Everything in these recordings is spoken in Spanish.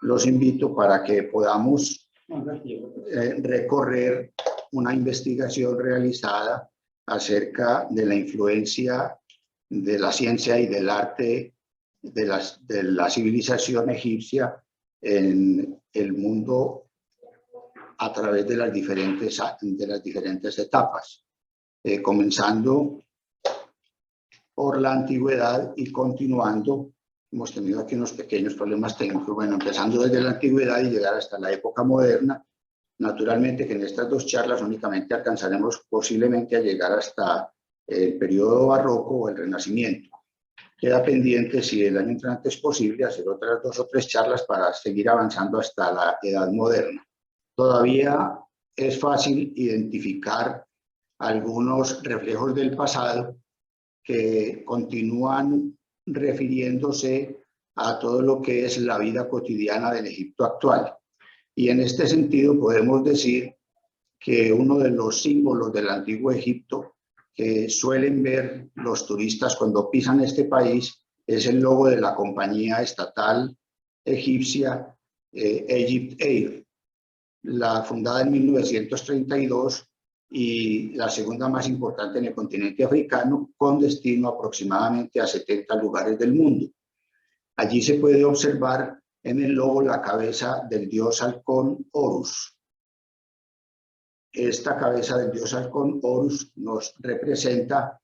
los invito para que podamos recorrer una investigación realizada acerca de la influencia de la ciencia y del arte de la civilización egipcia en el mundo a través de las diferentes etapas, comenzando por la antigüedad y continuando. Hemos tenido aquí unos pequeños problemas técnicos, bueno, empezando desde la antigüedad y llegar hasta la época moderna. Naturalmente que en estas dos charlas únicamente alcanzaremos posiblemente a llegar hasta el periodo barroco o el Renacimiento. Queda pendiente, si el año entrante es posible, hacer otras 2 o 3 charlas para seguir avanzando hasta la Edad Moderna. Todavía es fácil identificar algunos reflejos del pasado que continúan refiriéndose a todo lo que es la vida cotidiana del Egipto actual. Y en este sentido podemos decir que uno de los símbolos del antiguo Egipto que suelen ver los turistas cuando pisan este país es el logo de la compañía estatal egipcia Egypt Air, la fundada en 1932 y la segunda más importante en el continente africano, con destino aproximadamente a 70 lugares del mundo. Allí se puede observar en el logo la cabeza del dios halcón Horus. Esta cabeza del dios halcón Horus nos representa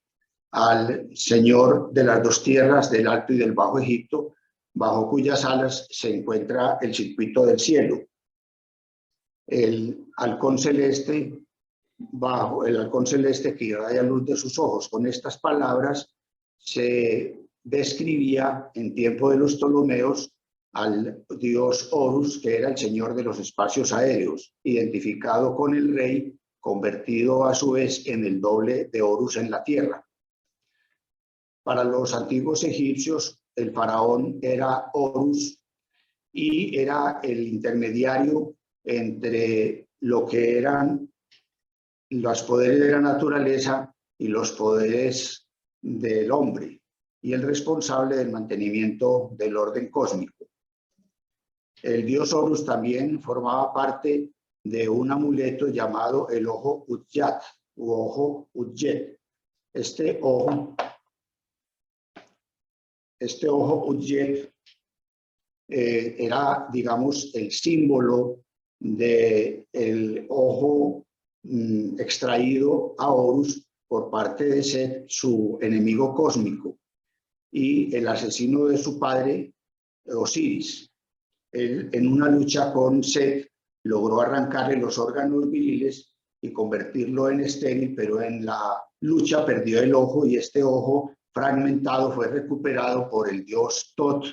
al señor de las 2 tierras, del Alto y del Bajo Egipto, bajo cuyas alas se encuentra el circuito del cielo. El halcón celeste, bajo el halcón celeste que irradia luz de sus ojos. Con estas palabras se describía en tiempo de los Ptolomeos al dios Horus, que era el señor de los espacios aéreos, identificado con el rey, convertido a su vez en el doble de Horus en la tierra. Para los antiguos egipcios, el faraón era Horus y era el intermediario entre lo que eran los poderes de la naturaleza y los poderes del hombre, y el responsable del mantenimiento del orden cósmico. El dios Horus también formaba parte de un amuleto llamado el ojo Udyat u ojo Udyet. Este ojo Udyet era, digamos, el símbolo del ojo extraído a Horus por parte de Set, su enemigo cósmico, y el asesino de su padre, Osiris. Él, en una lucha con Set, logró arrancarle los órganos viriles y convertirlo en estéril, pero en la lucha perdió el ojo, y este ojo fragmentado fue recuperado por el dios Tot,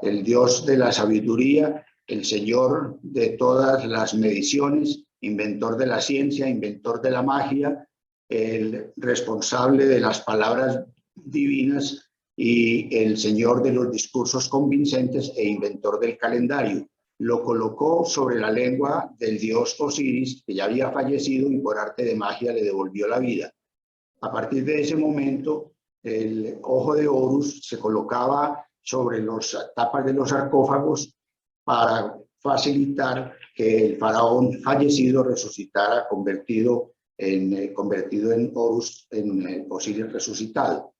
el dios de la sabiduría, el señor de todas las mediciones, inventor de la ciencia, inventor de la magia, el responsable de las palabras divinas y el señor de los discursos convincentes e inventor del calendario. Lo colocó sobre la lengua del dios Osiris, que ya había fallecido, y por arte de magia le devolvió la vida. A partir de ese momento, el ojo de Horus se colocaba sobre las tapas de los sarcófagos para facilitar que el faraón fallecido resucitara, convertido en Horus, en Osiris resucitado.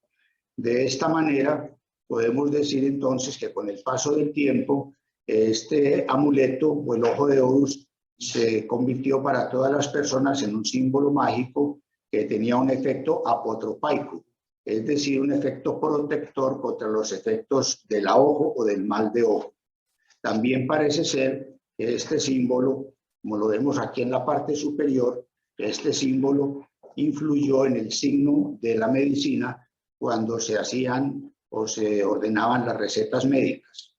De esta manera, podemos decir entonces que con el paso del tiempo, este amuleto o el ojo de Horus se convirtió para todas las personas en un símbolo mágico que tenía un efecto apotropaico, es decir, un efecto protector contra los efectos del ojo o del mal de ojo. También parece ser que este símbolo, como lo vemos aquí en la parte superior, este símbolo influyó en el signo de la medicina cuando se hacían o se ordenaban las recetas médicas.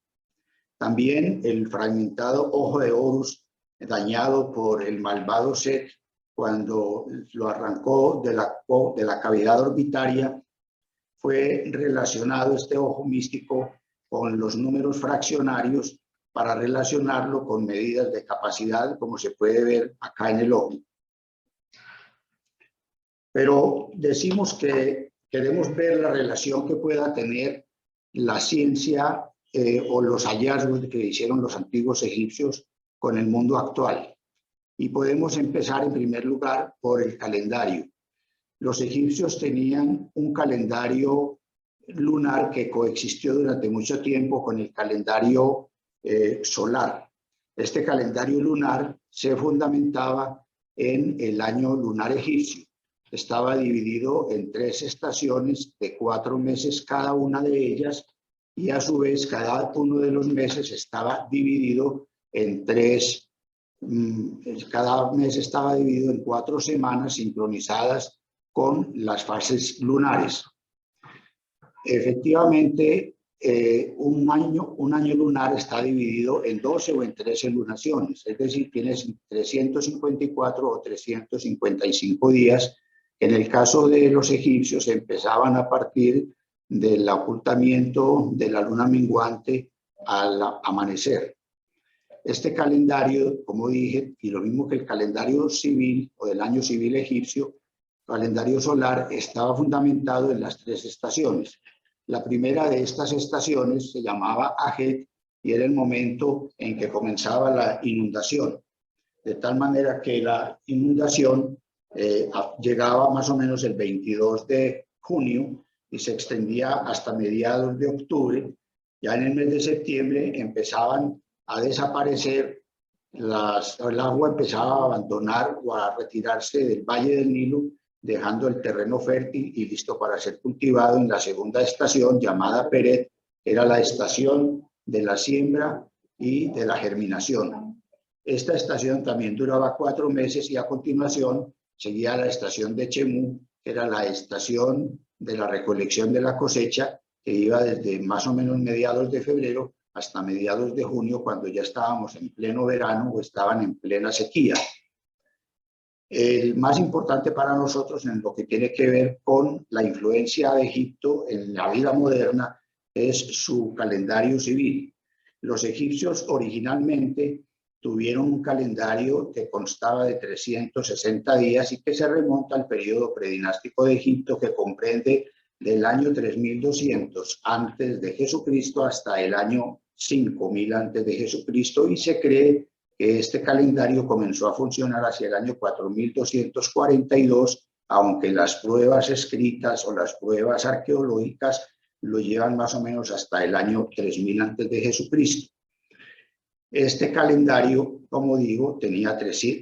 También el fragmentado ojo de Horus, dañado por el malvado Set, cuando lo arrancó de la cavidad orbitaria, fue relacionado este ojo místico con los números fraccionarios para relacionarlo con medidas de capacidad, como se puede ver acá en el ojo. Pero decimos que queremos ver la relación que pueda tener la ciencia o los hallazgos que hicieron los antiguos egipcios con el mundo actual. Y podemos empezar en primer lugar por el calendario. Los egipcios tenían un calendario lunar que coexistió durante mucho tiempo con el calendario solar. Este calendario lunar se fundamentaba en el año lunar egipcio. Estaba dividido en 3 estaciones de 4 meses cada una de ellas, y a su vez cada uno de los meses estaba dividido en 3, cada mes estaba dividido en 4 semanas sincronizadas con las fases lunares. Efectivamente, un año lunar está dividido en 12 o en 13 lunaciones, es decir, tienes 354 o 355 días. En el caso de los egipcios, empezaban a partir del ocultamiento de la luna menguante al amanecer. Este calendario, como dije, y lo mismo que el calendario civil o del año civil egipcio, calendario solar, estaba fundamentado en las 3 estaciones. La primera de estas estaciones se llamaba Ajet y era el momento en que comenzaba la inundación. De tal manera que la inundación llegaba más o menos el 22 de junio y se extendía hasta mediados de octubre. Ya en el mes de septiembre empezaban a desaparecer, el agua empezaba a abandonar o a retirarse del valle del Nilo, dejando el terreno fértil y listo para ser cultivado en la segunda estación llamada Peret, que era la estación de la siembra y de la germinación. Esta estación también duraba 4 meses y a continuación seguía la estación de Chemú, que era la estación de la recolección de la cosecha, que iba desde más o menos mediados de febrero hasta mediados de junio, cuando ya estábamos en pleno verano o estaban en plena sequía. El más importante para nosotros en lo que tiene que ver con la influencia de Egipto en la vida moderna es su calendario civil. Los egipcios originalmente tuvieron un calendario que constaba de 360 días y que se remonta al periodo predinástico de Egipto, que comprende del año 3200 antes de Jesucristo hasta el año 5000 antes de Jesucristo, y se cree que este calendario comenzó a funcionar hacia el año 4242, aunque las pruebas escritas o las pruebas arqueológicas lo llevan más o menos hasta el año 3000 antes de Jesucristo. Este calendario, como digo, tenía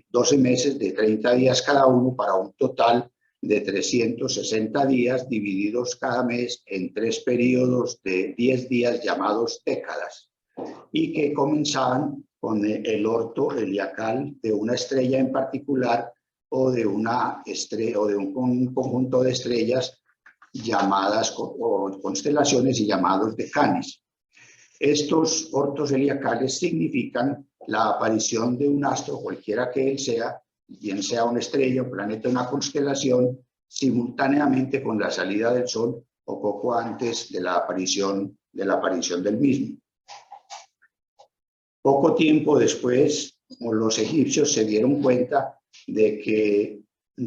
12 meses de 30 días cada uno, para un total de 360 días divididos cada mes en 3 periodos de 10 días llamados décadas, y que comenzaban con el orto heliacal de una estrella en particular o de una estrella o de un conjunto de estrellas llamadas o constelaciones y llamados decanes. Estos ortos heliacales significan la aparición de un astro, cualquiera que él sea, bien sea una estrella, un planeta, una constelación, simultáneamente con la salida del Sol o poco antes de la aparición del mismo. Poco tiempo después, los egipcios se dieron cuenta de que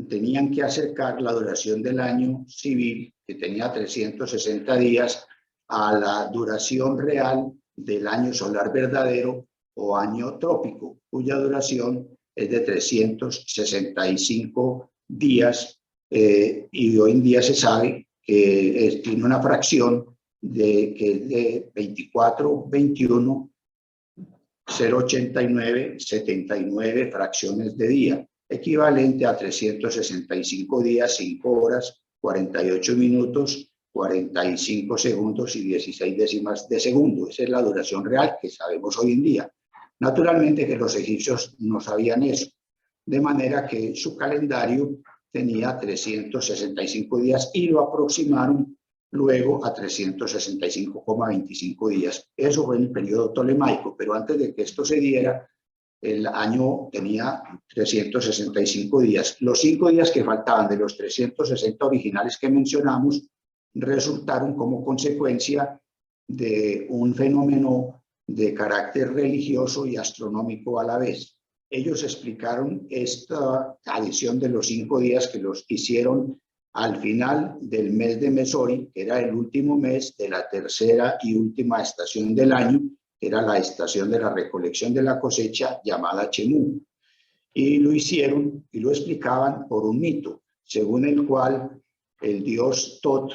tenían que acercar la duración del año civil, que tenía 360 días, a la duración real del año solar verdadero o año trópico, cuya duración es de 365 días, y hoy en día se sabe que tiene una fracción que es de 24, 21, 0,89, 79 fracciones de día, equivalente a 365 días, 5 horas, 48 minutos, 45 segundos y 16 décimas de segundo. Esa es la duración real que sabemos hoy en día. Naturalmente que los egipcios no sabían eso, de manera que su calendario tenía 365 días y lo aproximaron luego a 365,25 días. Eso fue en el periodo tolemaico, pero antes de que esto se diera, el año tenía 365 días. Los 5 días que faltaban de los 360 originales que mencionamos resultaron como consecuencia de un fenómeno de carácter religioso y astronómico a la vez. Ellos explicaron esta adición de los 5 días, que los hicieron al final del mes de Mesori, que era el último mes de la tercera y última estación del año, que era la estación de la recolección de la cosecha llamada Chemú. Y lo hicieron y lo explicaban por un mito, según el cual el dios Tot,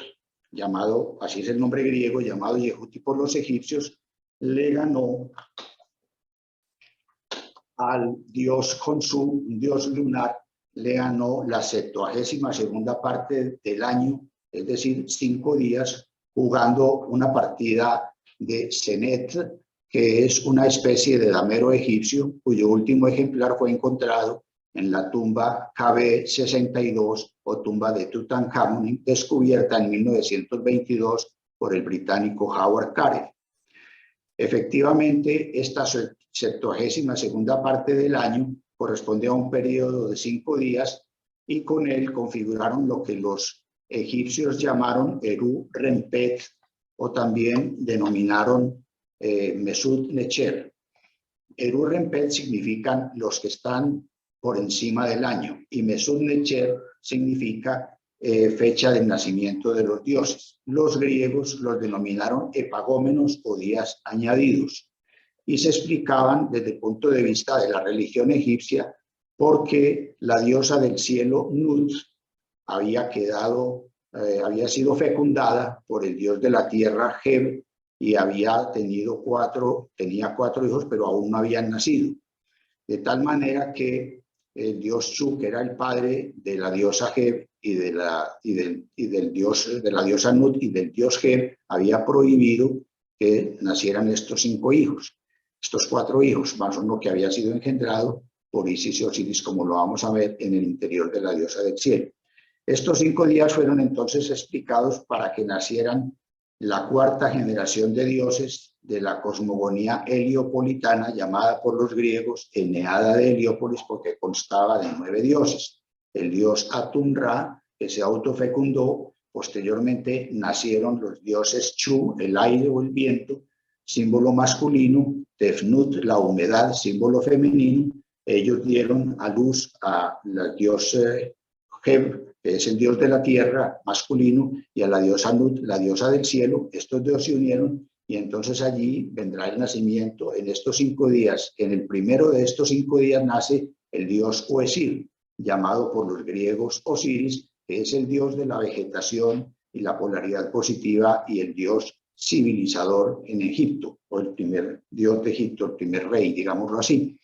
llamado, así es el nombre griego, llamado Yehuti por los egipcios, le ganó al dios Khonsu, un dios lunar, le ganó la 72ª parte del año, es decir, 5 días, jugando una partida de Senet, que es una especie de damero egipcio, cuyo último ejemplar fue encontrado en la tumba KB62 o tumba de Tutankamón, descubierta en 1922 por el británico Howard Carter. Efectivamente, esta 72ª parte del año corresponde a un periodo de 5 días y con él configuraron lo que los egipcios llamaron Eru Rempet o también denominaron Mesud Necher. Eru Rempet significan los que están por encima del año y Mesud Necher significa fecha de nacimiento de los dioses. Los griegos los denominaron epagómenos o días añadidos y se explicaban desde el punto de vista de la religión egipcia porque la diosa del cielo Nut había sido fecundada por el dios de la tierra Geb y tenía 4 hijos, pero aún no habían nacido. De tal manera que el dios Chu, que era el padre de la diosa Geb y de la diosa Nut y del dios Geb, había prohibido que nacieran estos 5 hijos. Estos 4 hijos, más uno que había sido engendrado por Isis y Osiris, como lo vamos a ver en el interior de la diosa del cielo. Estos 5 días fueron entonces explicados para que nacieran la 4ª generación de dioses de la cosmogonía heliopolitana, llamada por los griegos Eneada de Heliópolis, porque constaba de 9 dioses. El dios Atum-Ra, que se autofecundó. Posteriormente nacieron los dioses Chu, el aire o el viento, símbolo masculino, Tefnut, la humedad, símbolo femenino. Ellos dieron a luz al dios Geb, que es el dios de la tierra, masculino, y a la diosa Nut, la diosa del cielo. Estos dos se unieron y entonces allí vendrá el nacimiento en estos 5 días. En el primero de estos 5 días nace el dios Oesir, llamado por los griegos Osiris, que es el dios de la vegetación y la polaridad positiva y el dios civilizador en Egipto, o el primer dios de Egipto, el primer rey, digámoslo así.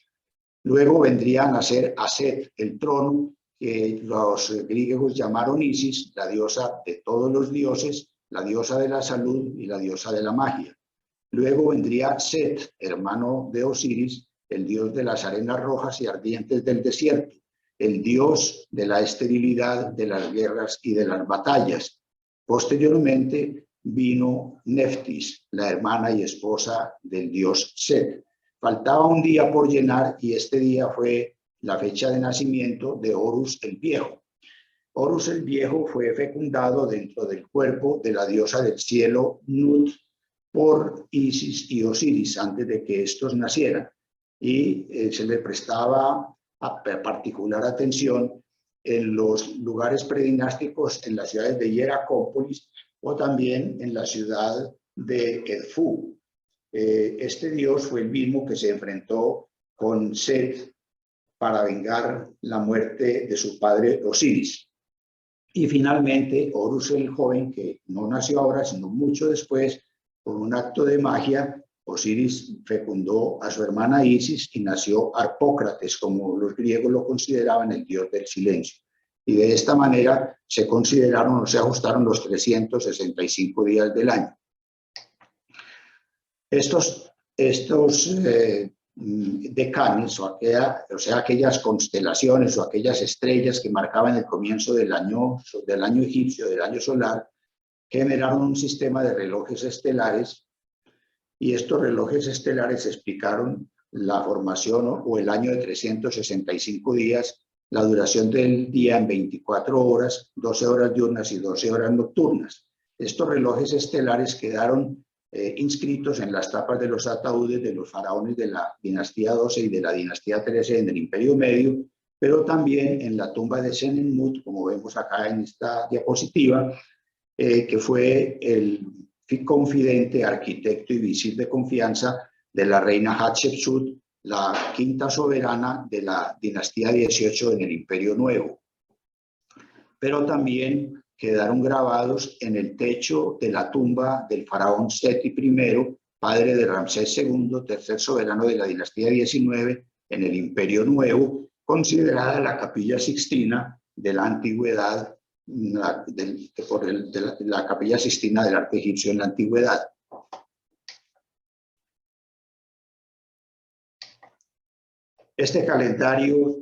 Luego vendría a nacer Aset, el trono, que los griegos llamaron Isis, la diosa de todos los dioses, la diosa de la salud y la diosa de la magia. Luego vendría Set, hermano de Osiris, el dios de las arenas rojas y ardientes del desierto, el dios de la esterilidad, de las guerras y de las batallas. Posteriormente vino Neftis, la hermana y esposa del dios Set. Faltaba un día por llenar y este día fue la fecha de nacimiento de Horus el Viejo. Horus el Viejo fue fecundado dentro del cuerpo de la diosa del cielo Nut por Isis y Osiris antes de que estos nacieran y se le prestaba particular atención en los lugares predinásticos en las ciudades de Hieracópolis o también en la ciudad de Edfu. Este dios fue el mismo que se enfrentó con Set para vengar la muerte de su padre Osiris. Y finalmente, Horus el joven, que no nació ahora, sino mucho después, por un acto de magia, Osiris fecundó a su hermana Isis y nació Harpócrates, como los griegos lo consideraban, el dios del silencio. Y de esta manera se consideraron o se ajustaron los 365 días del año. Estos decanes, o sea, aquellas constelaciones o aquellas estrellas que marcaban el comienzo del año egipcio, del año solar, generaron un sistema de relojes estelares y estos relojes estelares explicaron la formación o el año de 365 días, la duración del día en 24 horas, 12 horas diurnas y 12 horas nocturnas. Estos relojes estelares quedaron inscritos en las tapas de los ataúdes de los faraones de la dinastía 12 y de la dinastía 13 en el Imperio Medio pero también en la tumba de Senenmut, como vemos acá en esta diapositiva, que fue el confidente, arquitecto y visir de confianza de la reina Hatshepsut, la quinta soberana de la dinastía 18 en el Imperio Nuevo. Pero también quedaron grabados en el techo de la tumba del faraón Seti I, padre de Ramsés II, tercer soberano de la dinastía 19 en el Imperio Nuevo, considerada la Capilla Sixtina de la antigüedad, la Capilla Sixtina del arte egipcio en la antigüedad. Este calendario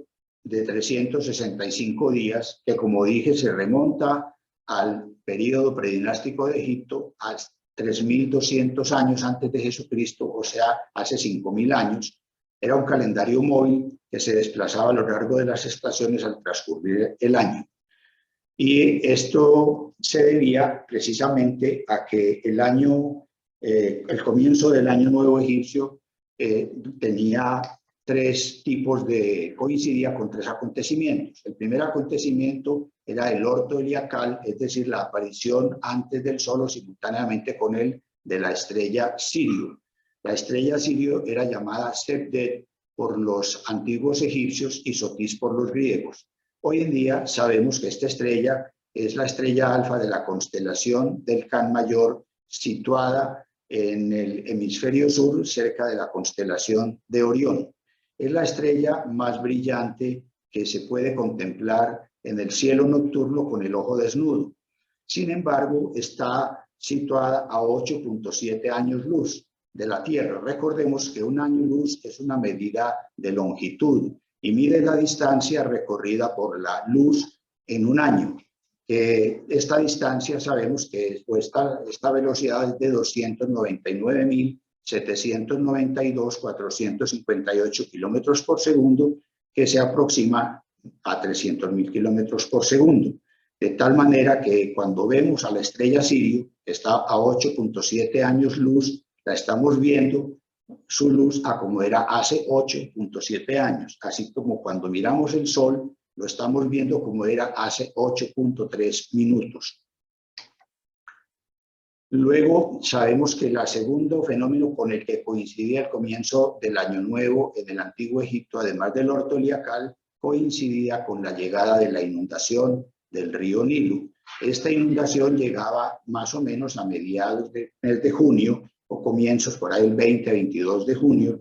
de 365 días, que como dije se remonta al periodo predinástico de Egipto, a 3.200 años antes de Jesucristo, o sea, hace 5.000 años, era un calendario móvil que se desplazaba a lo largo de las estaciones al transcurrir el año. Y esto se debía precisamente a que el comienzo del año nuevo egipcio tenía coincidía con tres acontecimientos. El primer acontecimiento era el orto heliacal, es decir, la aparición antes del sol o simultáneamente con él de la estrella Sirio. La estrella Sirio era llamada Sebdet por los antiguos egipcios y Sotis por los griegos. Hoy en día sabemos que esta estrella es la estrella alfa de la constelación del Can Mayor, situada en el hemisferio sur, cerca de la constelación de Orión. Es la estrella más brillante que se puede contemplar en el cielo nocturno con el ojo desnudo. Sin embargo, está situada a 8.7 años luz de la Tierra. Recordemos que un año luz es una medida de longitud y mide la distancia recorrida por la luz en un año. Esta distancia sabemos que esta velocidad es de 299.792.458 kilómetros por segundo, que se aproxima a 300.000 kilómetros por segundo. De tal manera que cuando vemos a la estrella Sirio, que está a 8.7 años luz, la estamos viendo su luz a como era hace 8.7 años, así como cuando miramos el Sol, lo estamos viendo como era hace 8.3 minutos. Luego sabemos que el segundo fenómeno con el que coincidía el comienzo del Año Nuevo en el Antiguo Egipto, además del orto heliacal, coincidía con la llegada de la inundación del río Nilo. Esta inundación llegaba más o menos a mediados del mes de junio o comienzos por ahí el 22 de junio,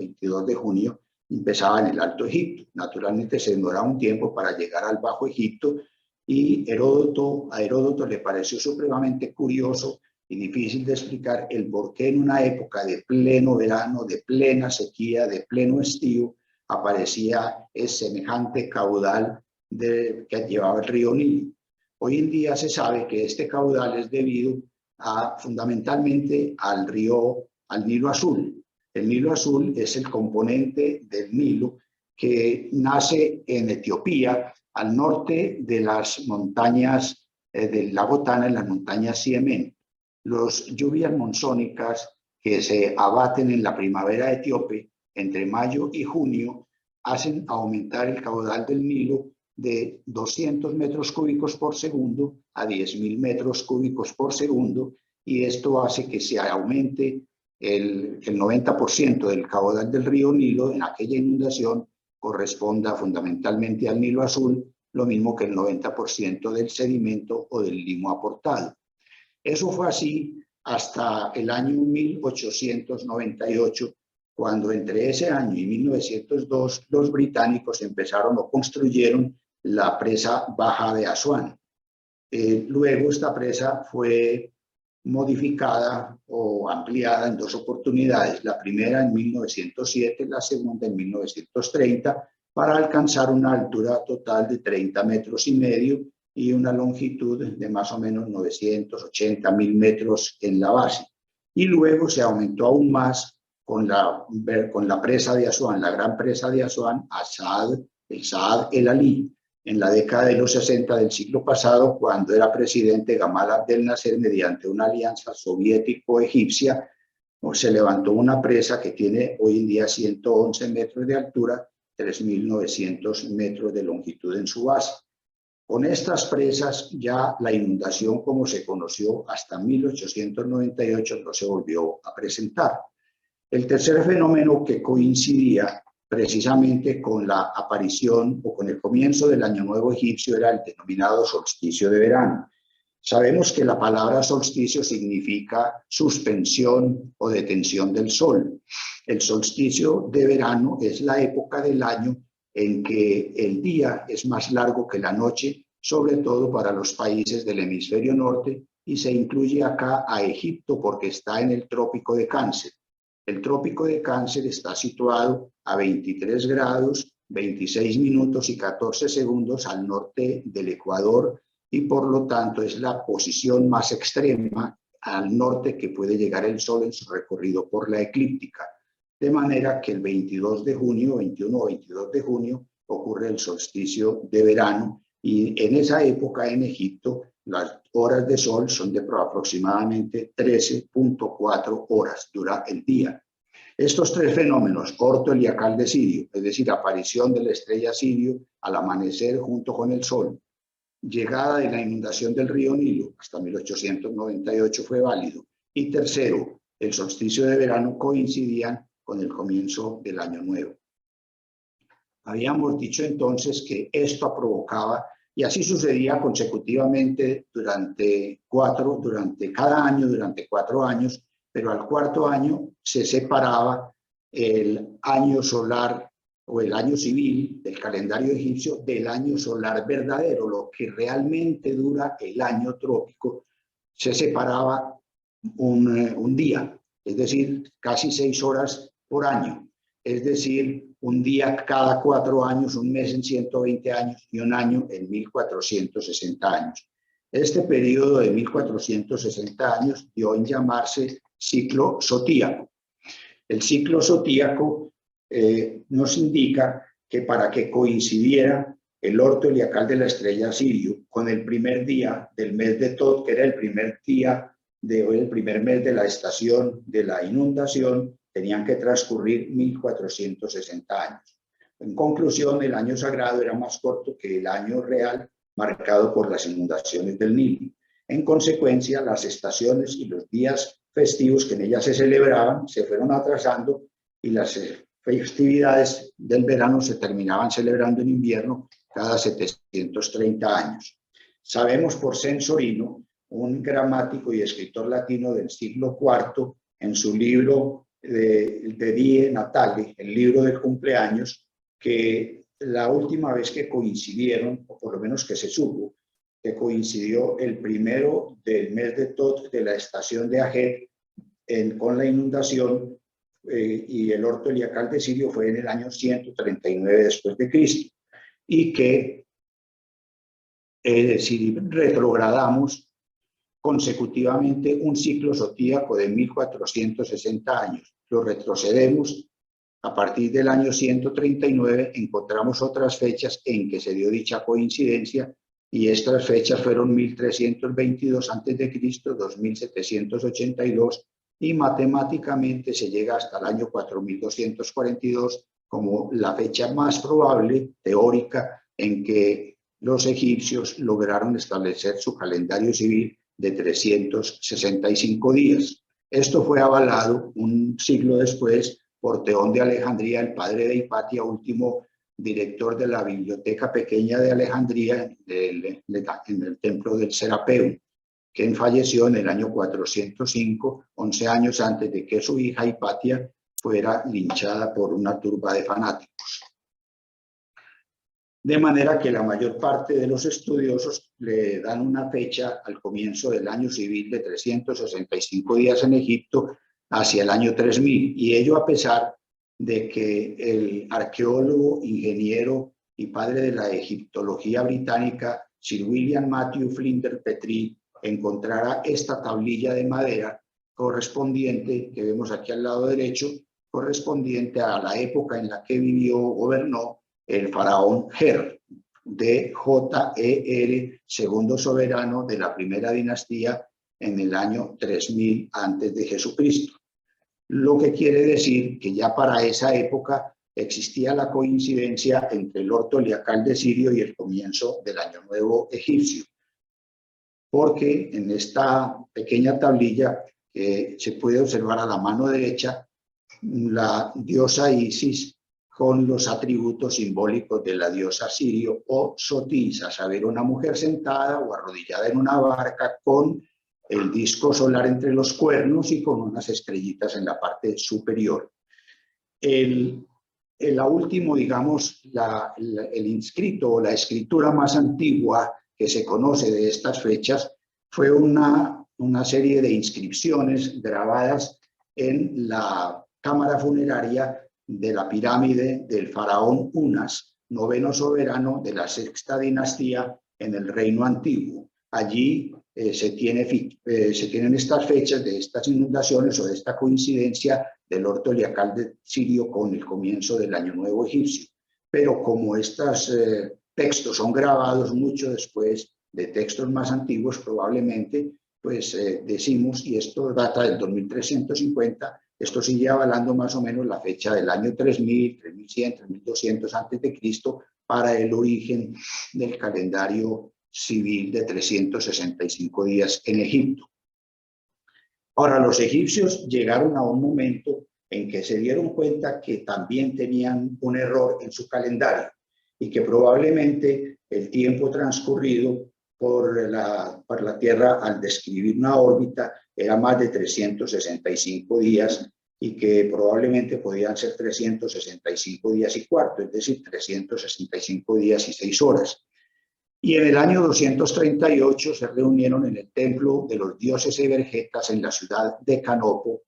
empezaba en el Alto Egipto. Naturalmente se demoraba un tiempo para llegar al Bajo Egipto y a Heródoto le pareció supremamente curioso y difícil de explicar el por qué en una época de pleno verano, de plena sequía, de pleno estío, aparecía ese semejante caudal que llevaba el río Nilo. Hoy en día se sabe que este caudal es debido fundamentalmente al Nilo Azul. El Nilo Azul es el componente del Nilo que nace en Etiopía, al norte de las montañas del lago Tana, en las montañas Siemén. Las lluvias monzónicas que se abaten en la primavera etíope entre mayo y junio hacen aumentar el caudal del Nilo de 200 metros cúbicos por segundo a 10.000 metros cúbicos por segundo, y esto hace que se aumente el 90% del caudal del río Nilo en aquella inundación corresponda fundamentalmente al Nilo Azul, lo mismo que el 90% del sedimento o del limo aportado. Eso fue así hasta el año 1898, cuando entre ese año y 1902 los británicos empezaron o construyeron la presa baja de Asuán. Luego esta presa fue modificada o ampliada en dos oportunidades, la primera en 1907, la segunda en 1930, para alcanzar una altura total de 30 metros y medio y una longitud de más o menos 980.000 metros en la base. Y luego se aumentó aún más con la presa de Asuán, la gran presa de Asuán, el Saad el Ali, en la década de los 60 del siglo pasado, cuando era presidente Gamal Abdel Nasser, mediante una alianza soviético-egipcia, se levantó una presa que tiene hoy en día 111 metros de altura 3.900 metros de longitud en su base. Con estas presas ya la inundación como se conoció hasta 1898 no se volvió a presentar. El tercer fenómeno que coincidía precisamente con la aparición o con el comienzo del Año Nuevo egipcio era el denominado solsticio de verano. Sabemos que la palabra solsticio significa suspensión o detención del sol. El solsticio de verano es la época del año en que el día es más largo que la noche, sobre todo para los países del hemisferio norte, y se incluye acá a Egipto porque está en el trópico de Cáncer. El trópico de Cáncer está situado a 23 grados, 26 minutos y 14 segundos al norte del Ecuador y por lo tanto es la posición más extrema al norte que puede llegar el sol en su recorrido por la eclíptica. De manera que el 22 de junio, 21 o 22 de junio, ocurre el solsticio de verano y en esa época en Egipto las horas de sol son de aproximadamente 13.4 horas, dura el día. Estos tres fenómenos, Orto Heliacal de Sirio, es decir, aparición de la estrella Sirio al amanecer junto con el sol, llegada de la inundación del río Nilo, hasta 1898 fue válido, y tercero, el solsticio de verano coincidían con el comienzo del año nuevo. Habíamos dicho entonces que esto provocaba, y así sucedía consecutivamente durante cada año, durante 4 años, pero al cuarto año se separaba el año solar o el año civil del calendario egipcio del año solar verdadero, lo que realmente dura el año trópico, se separaba un día, es decir, casi 6 horas por año. Es decir, un día cada 4 años, un mes en 120 años y un año en 1460 años. Este periodo de 1460 años dio en llamarse ciclo zodíaco. El ciclo zodíaco nos indica que para que coincidiera el orto heliacal de la estrella Sirio con el primer día del mes de Tot, que era el primer mes de la estación de la inundación, tenían que transcurrir 1460 años. En conclusión, el año sagrado era más corto que el año real, marcado por las inundaciones del Nilo. En consecuencia, las estaciones y los días festivos que en ellas se celebraban se fueron atrasando y las festividades del verano se terminaban celebrando en invierno cada 730 años. Sabemos por Censorino, un gramático y escritor latino del siglo IV, en su libro de Die Natale, el libro del cumpleaños, que la última vez que coincidieron, o por lo menos que se supo, que coincidió el primero del mes de Tot de la estación de Ajet con la inundación y el orto heliacal de Sirio fue en el año 139 después de Cristo. Y que si retrogradamos consecutivamente un ciclo zodíaco de 1460 años, lo retrocedemos, a partir del año 139 encontramos otras fechas en que se dio dicha coincidencia y estas fechas fueron 1322 a.C., 2782 y matemáticamente se llega hasta el año 4242 como la fecha más probable, teórica, en que los egipcios lograron establecer su calendario civil de 365 días. Esto fue avalado un siglo después por Teón de Alejandría, el padre de Hipatia, último director de la Biblioteca Pequeña de Alejandría en el templo del Serapeum, quien falleció en el año 405, 11 años antes de que su hija Hipatia fuera linchada por una turba de fanáticos. De manera que la mayor parte de los estudiosos le dan una fecha al comienzo del año civil de 365 días en Egipto hacia el año 3000, y ello a pesar de que el arqueólogo, ingeniero y padre de la egiptología británica, Sir William Matthew Flinders Petrie, encontrara esta tablilla de madera correspondiente, que vemos aquí al lado derecho, correspondiente a la época en la que vivió o gobernó el faraón Her, de J.E.R., segundo soberano de la primera dinastía en el año 3000 antes de Jesucristo. Lo que quiere decir que ya para esa época existía la coincidencia entre el orto liacal de Sirio y el comienzo del Año Nuevo egipcio, porque en esta pequeña tablilla se puede observar a la mano derecha la diosa Isis con los atributos simbólicos de la diosa Sirio o Sotis, a saber, una mujer sentada o arrodillada en una barca con el disco solar entre los cuernos y con unas estrellitas en la parte superior. La última, digamos, el inscrito o la escritura más antigua que se conoce de estas fechas fue una serie de inscripciones grabadas en la cámara funeraria de la pirámide del faraón Unas, noveno soberano de la sexta dinastía en el reino antiguo. Allí se tienen estas fechas de estas inundaciones o de esta coincidencia del orto liacal de Sirio con el comienzo del Año Nuevo egipcio. Pero como estos textos son grabados mucho después de textos más antiguos, probablemente, pues decimos, y esto data del 2350, esto sigue avalando más o menos la fecha del año 3000, 3100, 3200 antes de Cristo para el origen del calendario civil de 365 días en Egipto. Ahora, los egipcios llegaron a un momento en que se dieron cuenta que también tenían un error en su calendario y que probablemente el tiempo transcurrido por la Tierra al describir una órbita era más de 365 días y que probablemente podían ser 365 días y cuarto, es decir, 365 días y 6 horas. Y en el año 238 se reunieron en el templo de los dioses evergetas en la ciudad de Canopo,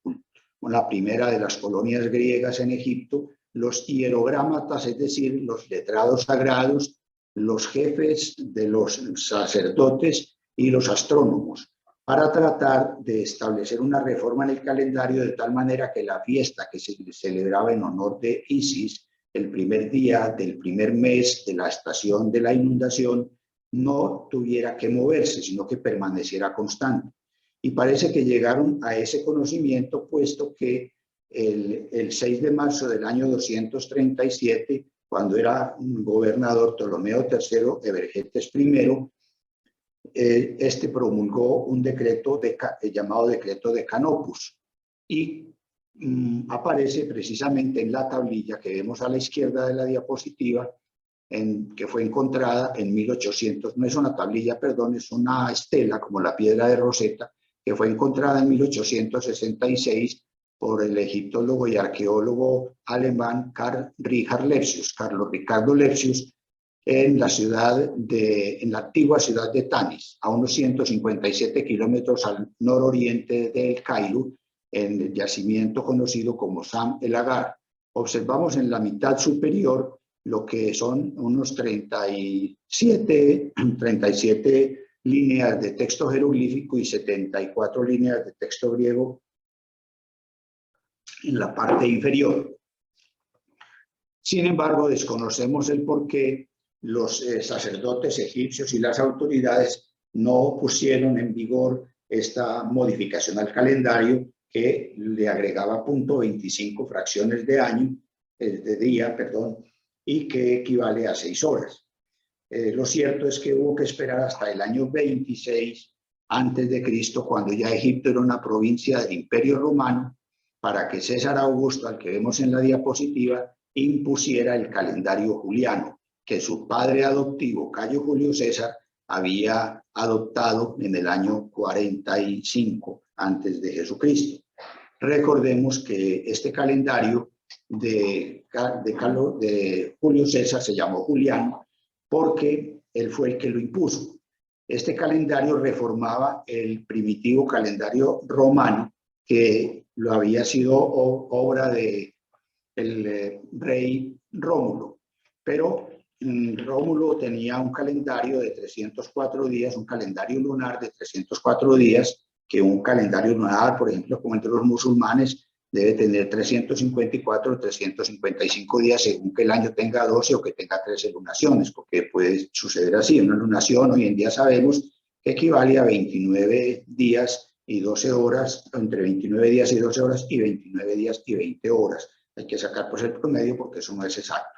la primera de las colonias griegas en Egipto, los hierográmatas, es decir, los letrados sagrados, los jefes de los sacerdotes y los astrónomos, para tratar de establecer una reforma en el calendario de tal manera que la fiesta que se celebraba en honor de Isis, el primer día del primer mes de la estación de la inundación, no tuviera que moverse, sino que permaneciera constante. Y parece que llegaron a ese conocimiento, puesto que el 6 de marzo del año 237, cuando era gobernador Ptolomeo III Evergetes I, este promulgó un decreto llamado Decreto de Canopus y aparece precisamente en la tablilla que vemos a la izquierda de la diapositiva, que fue encontrada en 1800, no es una tablilla, perdón, es una estela como la piedra de Rosetta, que fue encontrada en 1866 por el egiptólogo y arqueólogo alemán Carlos Ricardo Lepsius, en la antigua ciudad de Tanis, a unos 157 kilómetros al nororiente del Cairo, en el yacimiento conocido como Sam el Agar. Observamos en la mitad superior lo que son unos 37 líneas de texto jeroglífico y 74 líneas de texto griego en la parte inferior. Sin embargo, desconocemos el por qué los sacerdotes egipcios y las autoridades no pusieron en vigor esta modificación al calendario que le agregaba 0.25 fracciones de día, y que equivale a 6 horas. Lo cierto es que hubo que esperar hasta el año 26 antes de Cristo, cuando ya Egipto era una provincia del Imperio Romano, para que César Augusto, al que vemos en la diapositiva, impusiera el calendario juliano, que su padre adoptivo, Cayo Julio César, había adoptado en el año 45 antes de Jesucristo. Recordemos que este calendario de Julio César se llamó Juliano porque él fue el que lo impuso. Este calendario reformaba el primitivo calendario romano, que lo había sido obra del rey Rómulo, pero Rómulo tenía un calendario de 304 días, un calendario lunar de 304 días, que un calendario lunar, por ejemplo, como entre los musulmanes, debe tener 354 o 355 días según que el año tenga 12 o que tenga 13 lunaciones, porque puede suceder así. Una lunación hoy en día sabemos que equivale a 29 días y 12 horas, entre 29 días y 12 horas y 29 días y 20 horas. Hay que sacar pues el promedio porque eso no es exacto.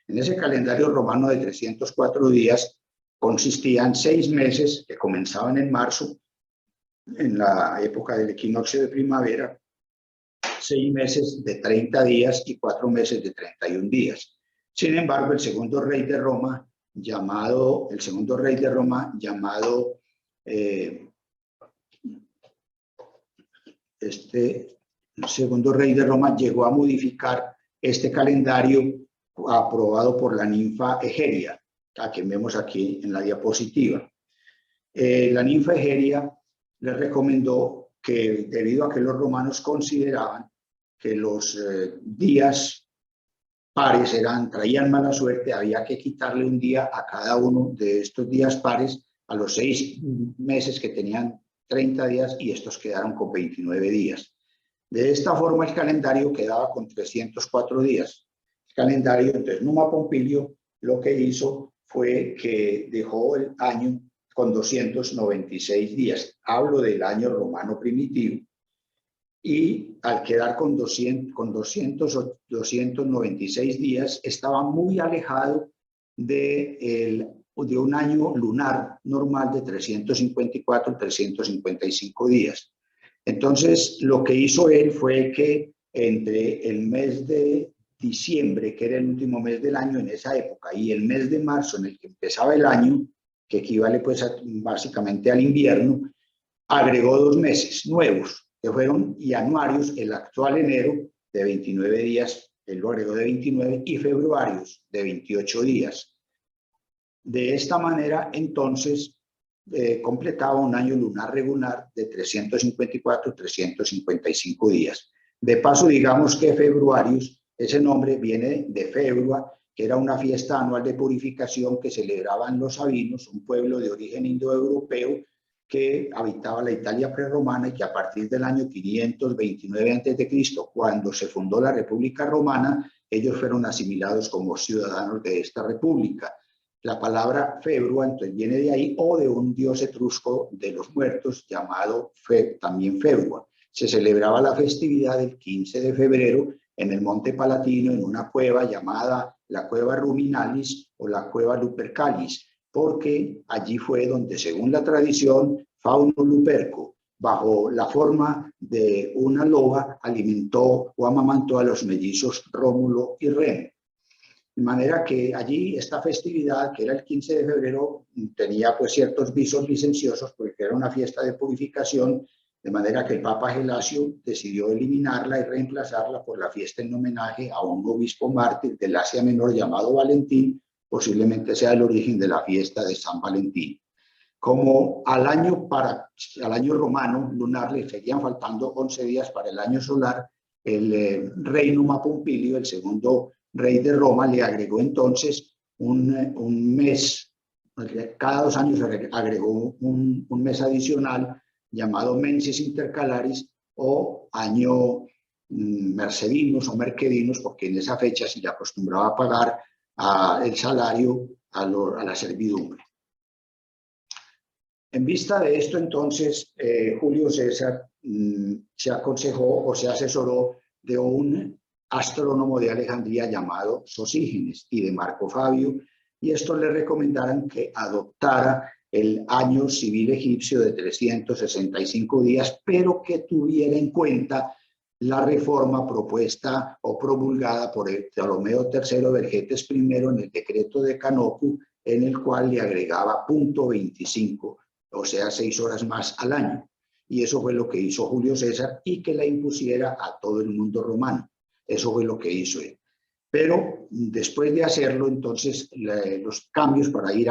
En ese calendario romano de 304 días consistían 6 meses que comenzaban en marzo, en la época del equinoccio de primavera, 6 meses de 30 días y 4 meses de 31 días. Sin embargo, el segundo rey de Roma, llamado el segundo rey de Roma llegó a modificar este calendario aprobado por la ninfa Egeria, a quien vemos aquí en la diapositiva. La ninfa Egeria le recomendó que, debido a que los romanos consideraban que los días pares traían mala suerte, había que quitarle un día a cada uno de estos días pares a los 6 meses que tenían 30 días y estos quedaron con 29 días. De esta forma el calendario quedaba con 304 días. El calendario, entonces Numa Pompilio lo que hizo fue que dejó el año con 296 días. Hablo del año romano primitivo. Y al quedar con 296 días, estaba muy alejado de un año lunar normal de 354, 355 días. Entonces, lo que hizo él fue que entre el mes de diciembre, que era el último mes del año en esa época, y el mes de marzo, en el que empezaba el año, que equivale pues básicamente al invierno, agregó 2 meses nuevos, que fueron januarios, el actual enero, de 29 días, él lo agregó de 29, y februarios, de 28 días. De esta manera, entonces, completaba un año lunar regular de 354, 355 días. De paso, digamos que februarios, ese nombre viene de Februa, que era una fiesta anual de purificación que celebraban los sabinos, un pueblo de origen indoeuropeo que habitaba la Italia prerromana y que a partir del año 529 a.C., cuando se fundó la República Romana, ellos fueron asimilados como ciudadanos de esta república. La palabra Februa entonces viene de ahí, o de un dios etrusco de los muertos llamado también Februa. Se celebraba la festividad el 15 de febrero en el Monte Palatino, en una cueva llamada la Cueva Ruminalis o la Cueva Lupercalis, porque allí fue donde, según la tradición, Fauno Luperco, bajo la forma de una loba, alimentó o amamantó a los mellizos Rómulo y Remo. De manera que allí esta festividad, que era el 15 de febrero, tenía pues ciertos visos licenciosos porque era una fiesta de purificación, de manera que el Papa Gelasio decidió eliminarla y reemplazarla por la fiesta en homenaje a un obispo mártir del Asia Menor llamado Valentín. Posiblemente sea el origen de la fiesta de San Valentín. Como al año romano lunar le seguían faltando 11 días para el año solar, el rey Numa Pompilio, el segundo rey de Roma, le agregó entonces un mes, cada 2 años agregó un mes adicional llamado mensis intercalaris o año mercedinos o merquedinos, porque en esa fecha se le acostumbraba a pagar el salario a la servidumbre. En vista de esto, entonces, Julio César se aconsejó o se asesoró de un astrónomo de Alejandría llamado Sosígenes y de Marco Fabio, y estos le recomendaron que adoptara el año civil egipcio de 365 días, pero que tuviera en cuenta la reforma propuesta o promulgada por el Ptolomeo III Vergetes I en el decreto de Canopu, en el cual le agregaba .25, o sea, 6 horas más al año. Y eso fue lo que hizo Julio César, y que la impusiera a todo el mundo romano. Eso fue lo que hizo él. Pero después de hacerlo, entonces, los cambios, para ir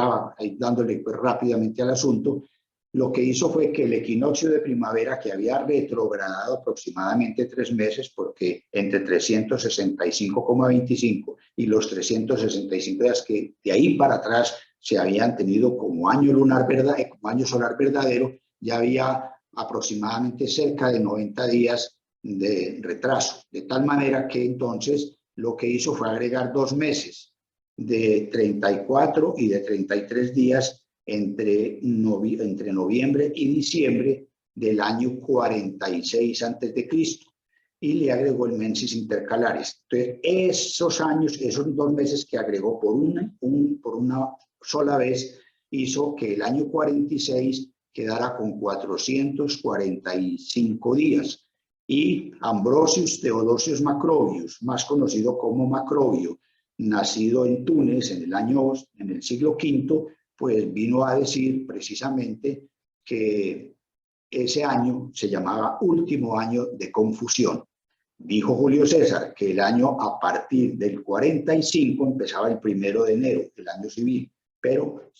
dándole pues rápidamente al asunto, lo que hizo fue que el equinoccio de primavera, que había retrogradado aproximadamente 3 meses, porque entre 365,25 y los 365 días que de ahí para atrás se habían tenido como año lunar verdadero, como año solar verdadero, ya había aproximadamente cerca de 90 días de retraso, de tal manera que entonces lo que hizo fue agregar 2 meses de 34 y de 33 días entre noviembre y diciembre del año 46 a.C. y le agregó el mensis intercalares. Entonces, esos años, esos 2 meses que agregó por una sola vez, hizo que el año 46 quedara con 445 días. Y Ambrosius Theodosius Macrobius, más conocido como Macrobio, nacido en Túnez en el siglo V, pues vino a decir precisamente que ese año se llamaba último año de confusión. Dijo Julio César que el año a partir del 45 empezaba el 1 de enero, el año civil, pero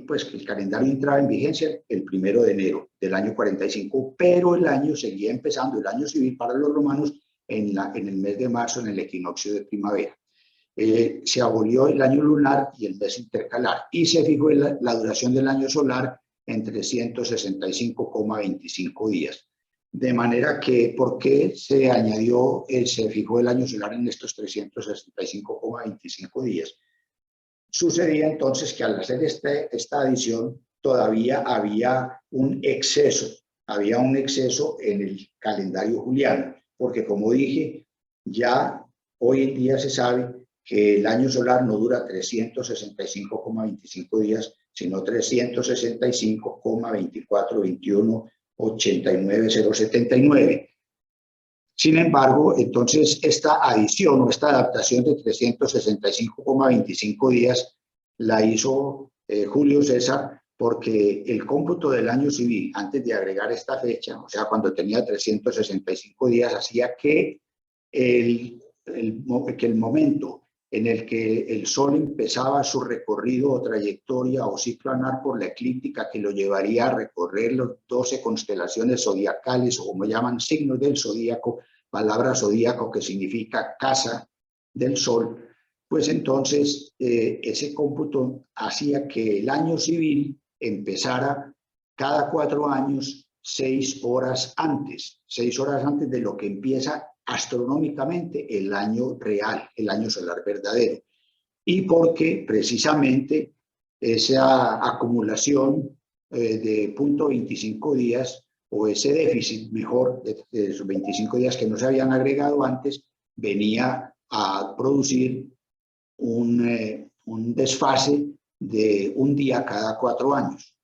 pues que el calendario entraba en vigencia el 1 de enero del año 45, pero el año seguía empezando, el año civil para los romanos, en el mes de marzo, en el equinoccio de primavera. Se abolió el año lunar y el mes intercalar, y se fijó la duración del año solar en 365,25 días. De manera que, ¿por qué se fijó el año solar en estos 365,25 días? Sucedía entonces que al hacer esta adición todavía había un exceso en el calendario juliano, porque como dije, ya hoy en día se sabe que el año solar no dura 365,25 días, sino 365,24,21,89,079. Sin embargo, entonces esta adición o esta adaptación de 365,25 días la hizo Julio César, porque el cómputo del año civil, antes de agregar esta fecha, o sea, cuando tenía 365 días, hacía que el momento en el que el Sol empezaba su recorrido o trayectoria o ciclo anual por la eclíptica que lo llevaría a recorrer los 12 constelaciones zodiacales, o como llaman, signos del zodíaco, palabra zodíaco que significa casa del Sol, pues entonces ese cómputo hacía que el año civil empezara cada 4 años 6 horas antes de lo que empieza astronómicamente el año real, el año solar verdadero. Y porque precisamente esa acumulación de 0.25 días, o ese déficit, mejor, de esos 25 días que no se habían agregado antes, venía a producir un desfase de un día cada 4 años.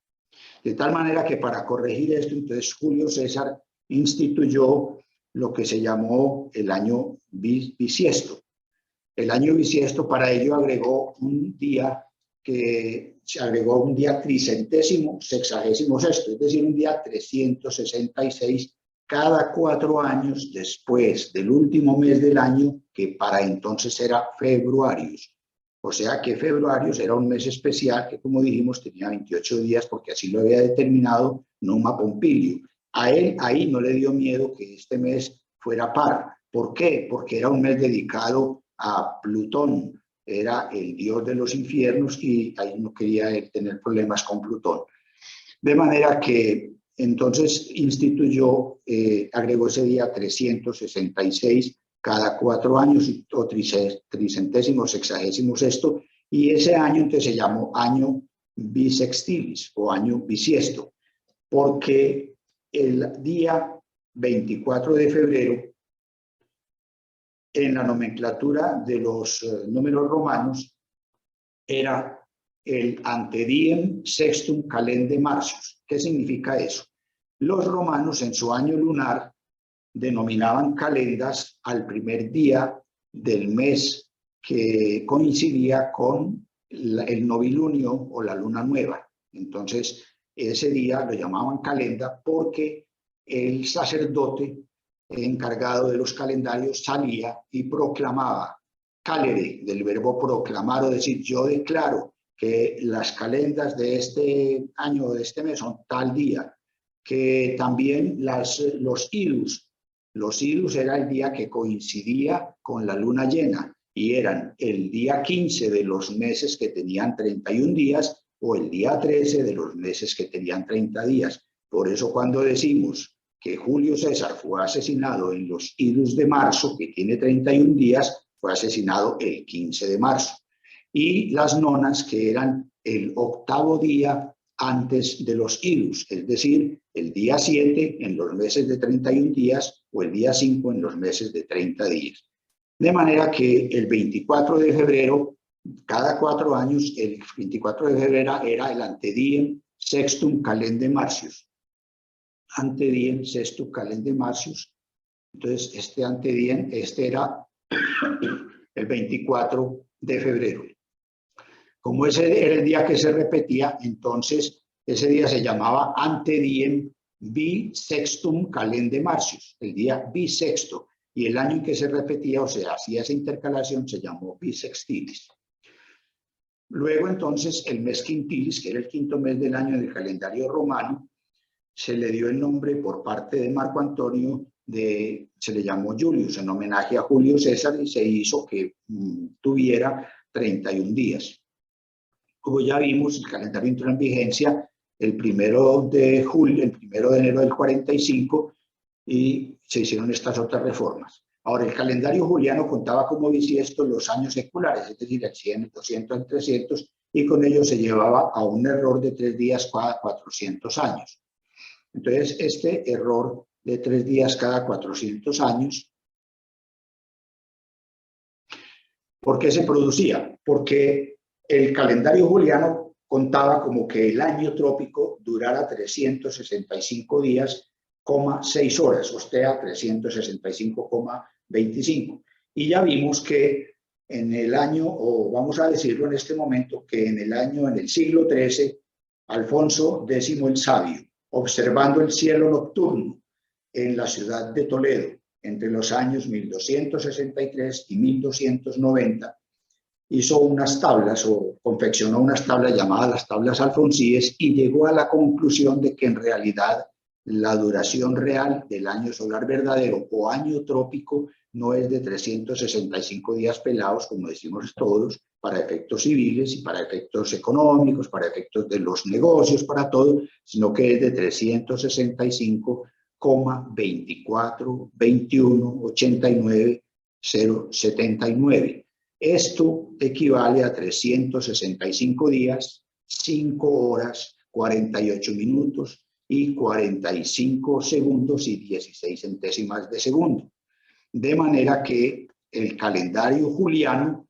De tal manera que para corregir esto, entonces Julio César instituyó lo que se llamó el año bisiesto. El año bisiesto, para ello agregó un día tricentésimo sexagésimo sexto, es decir, un día 366 cada 4 años después del último mes del año, que para entonces era Februarius. O sea que Februarius era un mes especial que, como dijimos, tenía 28 días, porque así lo había determinado Numa Pompilio. A él ahí no le dio miedo que este mes fuera par. ¿Por qué? Porque era un mes dedicado a Plutón, era el dios de los infiernos, y ahí no quería él tener problemas con Plutón. De manera que entonces agregó ese día 366 cada 4 años, o tricentésimo sexagésimo sexto, y ese año entonces se llamó año bisextilis o año bisiesto, porque el día 24 de febrero, en la nomenclatura de los números romanos, era el antediem sextum calende marcius. ¿Qué significa eso? Los romanos en su año lunar denominaban calendas al primer día del mes que coincidía con el novilunio o la luna nueva. Entonces, ese día lo llamaban calenda porque el sacerdote encargado de los calendarios salía y proclamaba, calere, del verbo proclamar, o decir, yo declaro que las calendas de este año o de este mes son tal día, que también los idus era el día que coincidía con la luna llena, y eran el día 15 de los meses que tenían 31 días o el día 13 de los meses que tenían 30 días. Por eso cuando decimos que Julio César fue asesinado en los idus de marzo, que tiene 31 días, fue asesinado el 15 de marzo. Y las nonas, que eran el 8º día antes de los idus, es decir, el día 7 en los meses de 31 días o el día 5 en los meses de 30 días. De manera que el 24 de febrero, cada 4 años, el 24 de febrero era el antediem sextum calende Marcius. Antediem sextum calende Marcius. Entonces, este antediem, este era el 24 de febrero. Como ese era el día que se repetía, entonces ese día se llamaba antediem bisextum calende Marcius, el día bisexto. Y el año en que se repetía, o sea, hacía esa intercalación, se llamó bisextilis. Luego, entonces, el mes quintilis, que era el quinto mes del año del calendario romano, se le dio el nombre por parte de Marco Antonio, se le llamó Julius, en homenaje a Julio César, y se hizo que tuviera 31 días. Como ya vimos, el calendario entró en vigencia el 1 de julio, el 1 de enero del 45, y se hicieron estas otras reformas. Ahora, el calendario juliano contaba como bisiesto los años seculares, es decir, el 100, el 200, el 300, y con ello se llevaba a un error de 3 días cada 400 años. Entonces, este error de 3 días cada 400 años, ¿por qué se producía? Porque el calendario juliano contaba como que el año trópico durara 365 días, 6 horas, o sea, 365,25. Y ya vimos que en el año, o vamos a decirlo en este momento, que en el siglo XIII, Alfonso X el Sabio, observando el cielo nocturno en la ciudad de Toledo entre los años 1263 y 1290, hizo unas tablas o confeccionó unas tablas llamadas las tablas alfonsíes y llegó a la conclusión de que en realidad la duración real del año solar verdadero o año trópico no es de 365 días pelados, como decimos todos, para efectos civiles y para efectos económicos, para efectos de los negocios, para todo, sino que es de 365,24, 21, 89, 079. Esto equivale a 365 días, 5 horas, 48 minutos y 45 segundos y 16 centésimas de segundo. De manera que el calendario juliano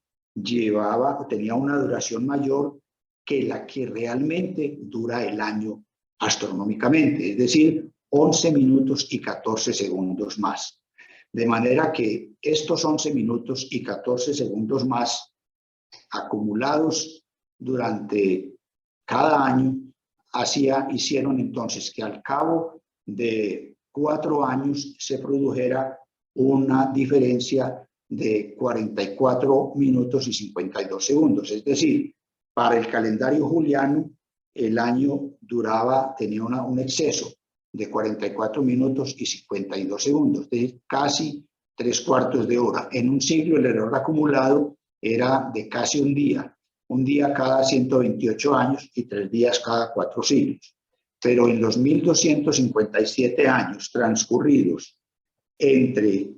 tenía una duración mayor que la que realmente dura el año astronómicamente, es decir, 11 minutos y 14 segundos más. De manera que estos 11 minutos y 14 segundos más acumulados durante cada año hicieron entonces que al cabo de 4 años se produjera una diferencia de 44 minutos y 52 segundos. Es decir, para el calendario juliano, el año tenía un exceso de 44 minutos y 52 segundos, es decir, casi 3/4 de hora. En un siglo el error acumulado era de casi un día cada 128 años y 3 días cada 4 siglos. Pero en los 1257 años transcurridos entre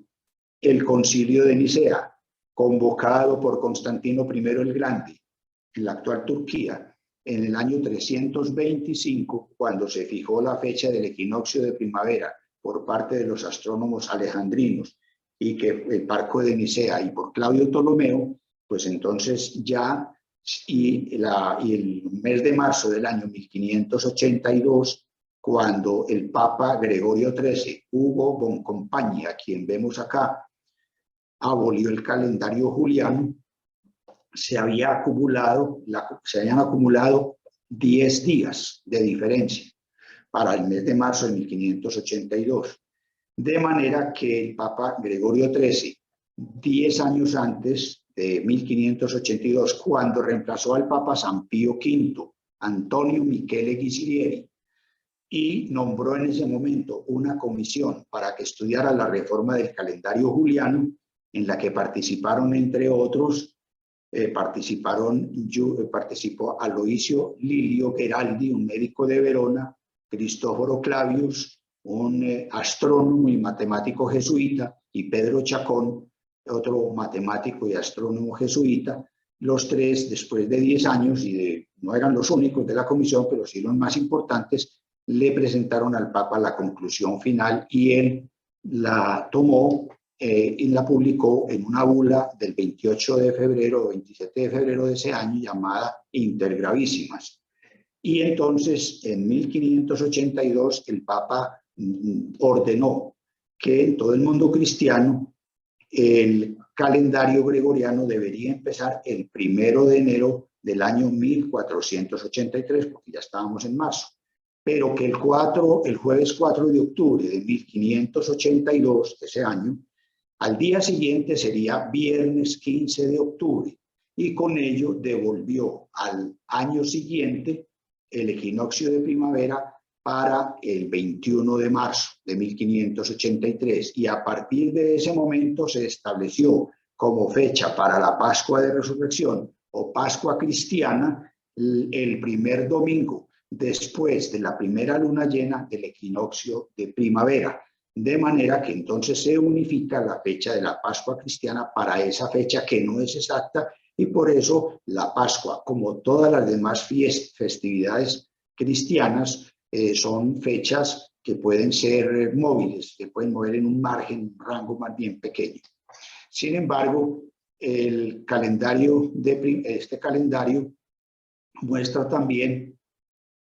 el Concilio de Nicea, convocado por Constantino I el Grande, en la actual Turquía, en el año 325, cuando se fijó la fecha del equinoccio de primavera por parte de los astrónomos alejandrinos y que el Parco de Nicea y por Claudio Ptolomeo, pues entonces ya, y el mes de marzo del año 1582, cuando el Papa Gregorio XIII, Hugo Boncompagni, a quien vemos acá, abolió el calendario juliano, se habían acumulado 10 días de diferencia para el mes de marzo de 1582. De manera que el Papa Gregorio XIII, 10 años antes de 1582, cuando reemplazó al Papa San Pío V, Antonio Michele Ghisilieri, y nombró en ese momento una comisión para que estudiara la reforma del calendario juliano, en la que participaron, entre otros, participó Aloisio Lilio Geraldi, un médico de Verona, Cristóforo Clavius, un astrónomo y matemático jesuita, y Pedro Chacón, otro matemático y astrónomo jesuita. Los tres, después de 10 años, no eran los únicos de la comisión, pero sí los más importantes, le presentaron al Papa la conclusión final y él la tomó y la publicó en una bula del 28 de febrero o 27 de febrero de ese año llamada Inter Gravísimas. Y entonces, en 1582, el Papa ordenó que en todo el mundo cristiano el calendario gregoriano debería empezar el 1 de enero del año 1483, porque ya estábamos en marzo, pero que el jueves 4 de octubre de 1582, ese año, al día siguiente sería viernes 15 de octubre, y con ello devolvió al año siguiente el equinoccio de primavera para el 21 de marzo de 1583, y a partir de ese momento se estableció como fecha para la Pascua de Resurrección o Pascua cristiana el primer domingo después de la primera luna llena del equinoccio de primavera, de manera que entonces se unifica la fecha de la Pascua cristiana para esa fecha que no es exacta, y por eso la Pascua, como todas las demás festividades cristianas, son fechas que pueden ser móviles, que pueden mover en un margen, un rango más bien pequeño. Sin embargo, este calendario muestra también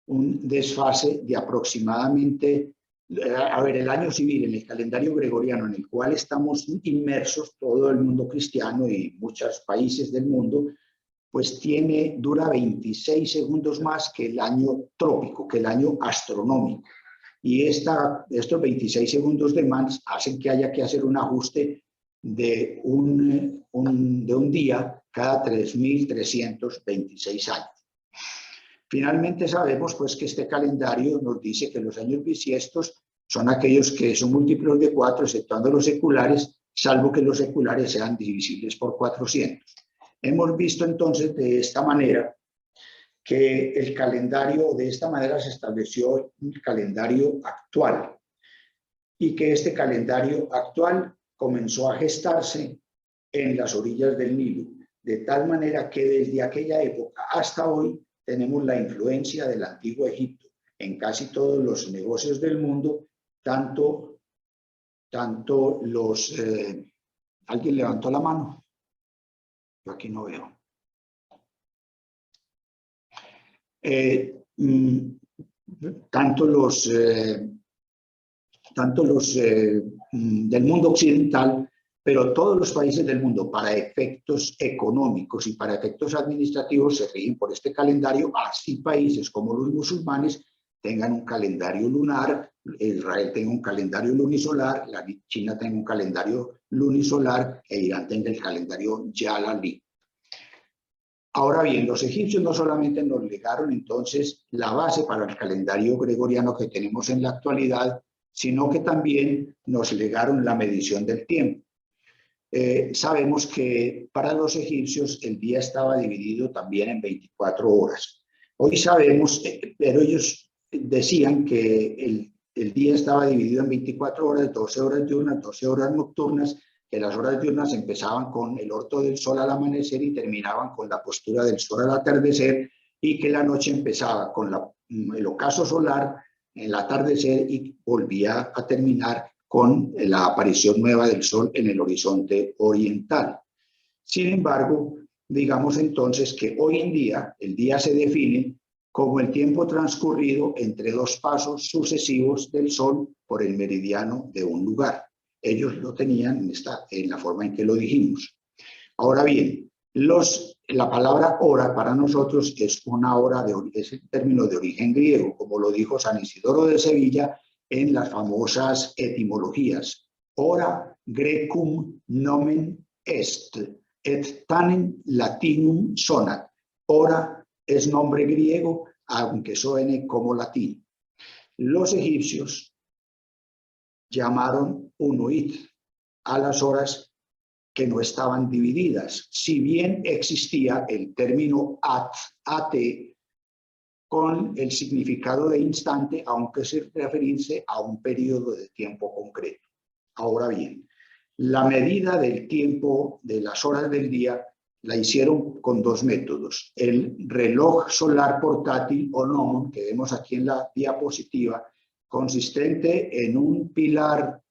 un desfase de aproximadamente, el año civil en el calendario gregoriano en el cual estamos inmersos todo el mundo cristiano y muchos países del mundo, pues dura 26 segundos más que el año trópico, que el año astronómico. Y estos 26 segundos de más hacen que haya que hacer un ajuste de un día cada 3.326 años. Finalmente sabemos pues que este calendario nos dice que los años bisiestos son aquellos que son múltiplos de 4, exceptuando los seculares, salvo que los seculares sean divisibles por 400. Hemos visto entonces de esta manera que el calendario, de esta manera se estableció el calendario actual, y que este calendario actual comenzó a gestarse en las orillas del Nilo, de tal manera que desde aquella época hasta hoy tenemos la influencia del antiguo Egipto en casi todos los negocios del mundo, tanto los... ¿Alguien levantó la mano? Yo aquí no veo. Tanto los del mundo occidental, pero todos los países del mundo, para efectos económicos y para efectos administrativos, se rigen por este calendario, así países como los musulmanes tengan un calendario lunar, Israel tenga un calendario lunisolar, China tenga un calendario lunisolar e Irán tenga el calendario Yalali. Ahora bien, los egipcios no solamente nos legaron entonces la base para el calendario gregoriano que tenemos en la actualidad, sino que también nos legaron la medición del tiempo. Sabemos que para los egipcios el día estaba dividido también en 24 horas. Hoy sabemos, pero ellos decían que el día estaba dividido en 24 horas, 12 horas diurnas, 12 horas nocturnas, que las horas diurnas empezaban con el orto del sol al amanecer y terminaban con la postura del sol al atardecer, y que la noche empezaba con el ocaso solar en el atardecer y volvía a terminar con la aparición nueva del sol en el horizonte oriental. Sin embargo, digamos entonces que hoy en día el día se define como el tiempo transcurrido entre dos pasos sucesivos del sol por el meridiano de un lugar. Ellos lo tenían en la forma en que lo dijimos. Ahora bien, la palabra hora para nosotros es una hora, es el término de origen griego, como lo dijo San Isidoro de Sevilla en las famosas etimologías. Hora grecum nomen est, et tamen latinum sonat. Hora es nombre griego, aunque suene como latín. Los egipcios llamaron unuit a las horas que no estaban divididas, si bien existía el término at con el significado de instante, aunque se referirse a un periodo de tiempo concreto. Ahora bien, la medida del tiempo de las horas del día la hicieron con dos métodos. El reloj solar portátil o gnomon, que vemos aquí en la diapositiva, consistente en un pilar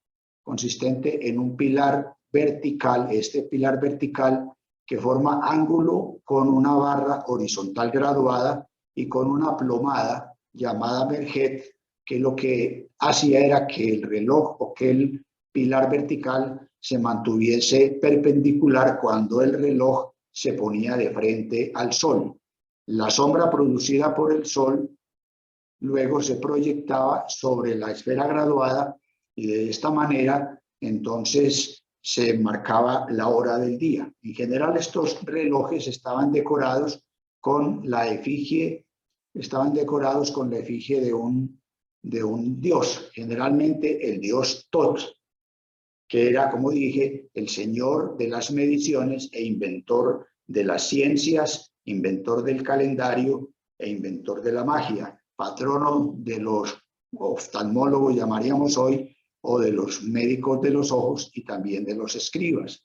consistente en un pilar vertical, este pilar vertical que forma ángulo con una barra horizontal graduada y con una plomada llamada merjet, que lo que hacía era que el reloj o que el pilar vertical se mantuviese perpendicular cuando el reloj se ponía de frente al sol. La sombra producida por el sol luego se proyectaba sobre la esfera graduada y de esta manera entonces se marcaba la hora del día. En general estos relojes estaban decorados con la efigie, de un dios, generalmente el dios Tot, que era, como dije, el señor de las mediciones e inventor de las ciencias, inventor del calendario e inventor de la magia, patrono de los oftalmólogos, llamaríamos hoy, o de los médicos de los ojos y también de los escribas.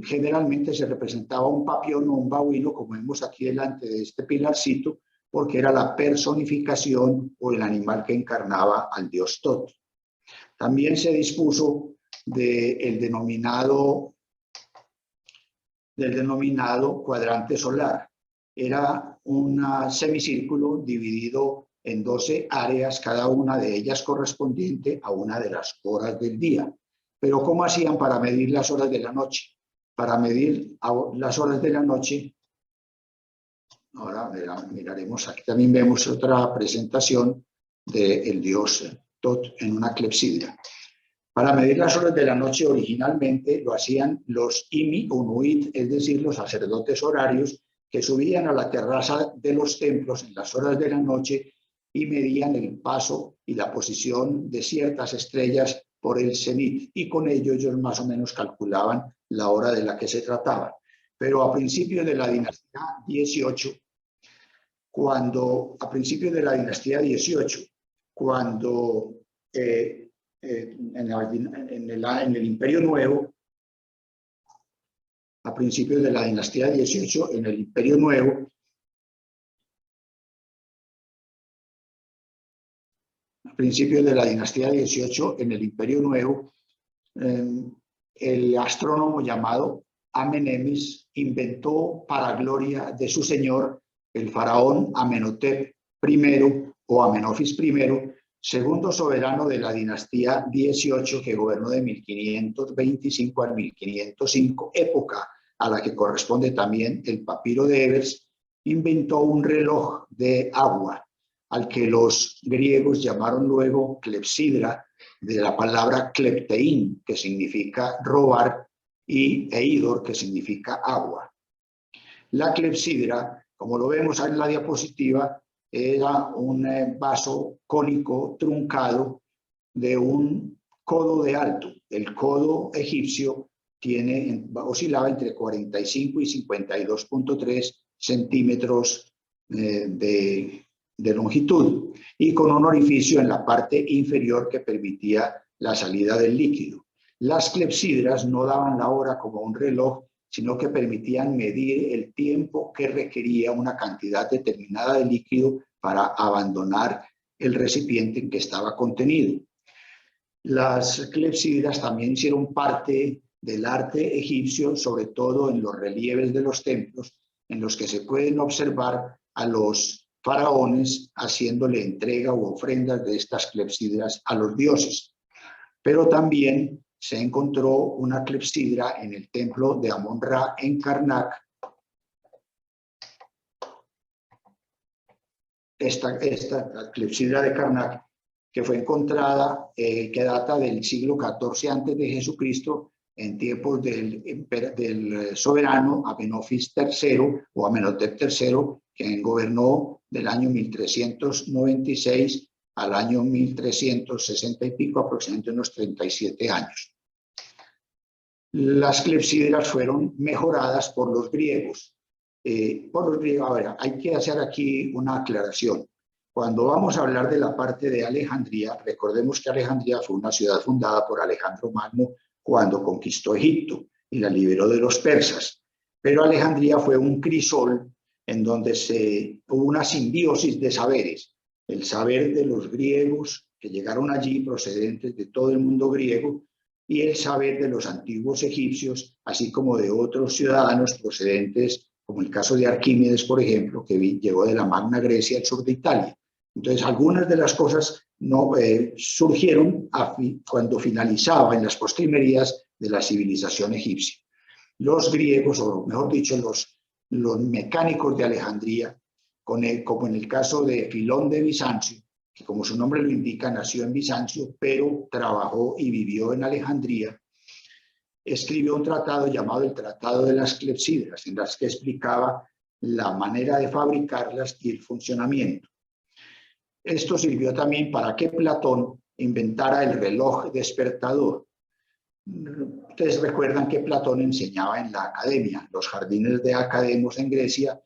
Generalmente se representaba un papión o un babuino, como vemos aquí delante de este pilarcito, porque era la personificación o el animal que encarnaba al dios Tot. También se dispuso del denominado cuadrante solar. Era un semicírculo dividido en 12 áreas, cada una de ellas correspondiente a una de las horas del día. Pero ¿cómo hacían para medir las horas de la noche? Para medir las horas de la noche, ahora miraremos, aquí también vemos otra presentación del dios Tot en una clepsidra. Para medir las horas de la noche originalmente lo hacían los Imi Unuit, es decir, los sacerdotes horarios que subían a la terraza de los templos en las horas de la noche y medían el paso y la posición de ciertas estrellas por el cenit, y con ello ellos más o menos calculaban la hora de la que se trataba. Pero a principios de la dinastía 18, cuando en el Imperio Nuevo, a principios de la dinastía 18, en el Imperio Nuevo, el astrónomo llamado Amenemis inventó, para gloria de su señor, el faraón Amenhotep I o Amenofis I, segundo soberano de la dinastía 18, que gobernó de 1525 al 1505, época a la que corresponde también el papiro de Ebers. Inventó un reloj de agua, al que los griegos llamaron luego clepsidra, de la palabra kleptein, que significa robar, y eidor, que significa agua. La clepsidra, como lo vemos en la diapositiva, era un vaso cónico truncado de un codo de alto. El codo egipcio oscilaba entre 45 y 52.3 centímetros de longitud, y con un orificio en la parte inferior que permitía la salida del líquido. Las clepsidras no daban la hora como un reloj, sino que permitían medir el tiempo que requería una cantidad determinada de líquido para abandonar el recipiente en que estaba contenido. Las clepsidras también hicieron parte del arte egipcio, sobre todo en los relieves de los templos, en los que se pueden observar a los faraones haciéndole entrega u ofrendas de estas clepsidras a los dioses. Pero también se encontró una clepsidra en el templo de Amon-Ra en Karnak. Esta clepsidra de Karnak, que fue encontrada, que data del siglo XIV antes de Jesucristo, en tiempos del soberano Amenofis III o Amenhotep III, quien gobernó del año 1396 al año 1360 y pico, aproximadamente unos 37 años. Las clepsidras fueron mejoradas por los griegos. A ver, hay que hacer aquí una aclaración. Cuando vamos a hablar de la parte de Alejandría, recordemos que Alejandría fue una ciudad fundada por Alejandro Magno cuando conquistó Egipto y la liberó de los persas. Pero Alejandría fue un crisol en donde hubo una simbiosis de saberes, el saber de los griegos que llegaron allí procedentes de todo el mundo griego, y el saber de los antiguos egipcios, así como de otros ciudadanos procedentes, como el caso de Arquímedes, por ejemplo, que llegó de la Magna Grecia al sur de Italia. Entonces, algunas de las cosas no, surgieron cuando finalizaba en las postrimerías de la civilización egipcia. Los griegos, o mejor dicho, los mecánicos de Alejandría, como en el caso de Filón de Bizancio, que como su nombre lo indica, nació en Bizancio, pero trabajó y vivió en Alejandría, escribió un tratado llamado el Tratado de las Clepsidras, en las que explicaba la manera de fabricarlas y el funcionamiento. Esto sirvió también para que Platón inventara el reloj despertador. Ustedes recuerdan que Platón enseñaba en la academia, los jardines de Academos en Grecia,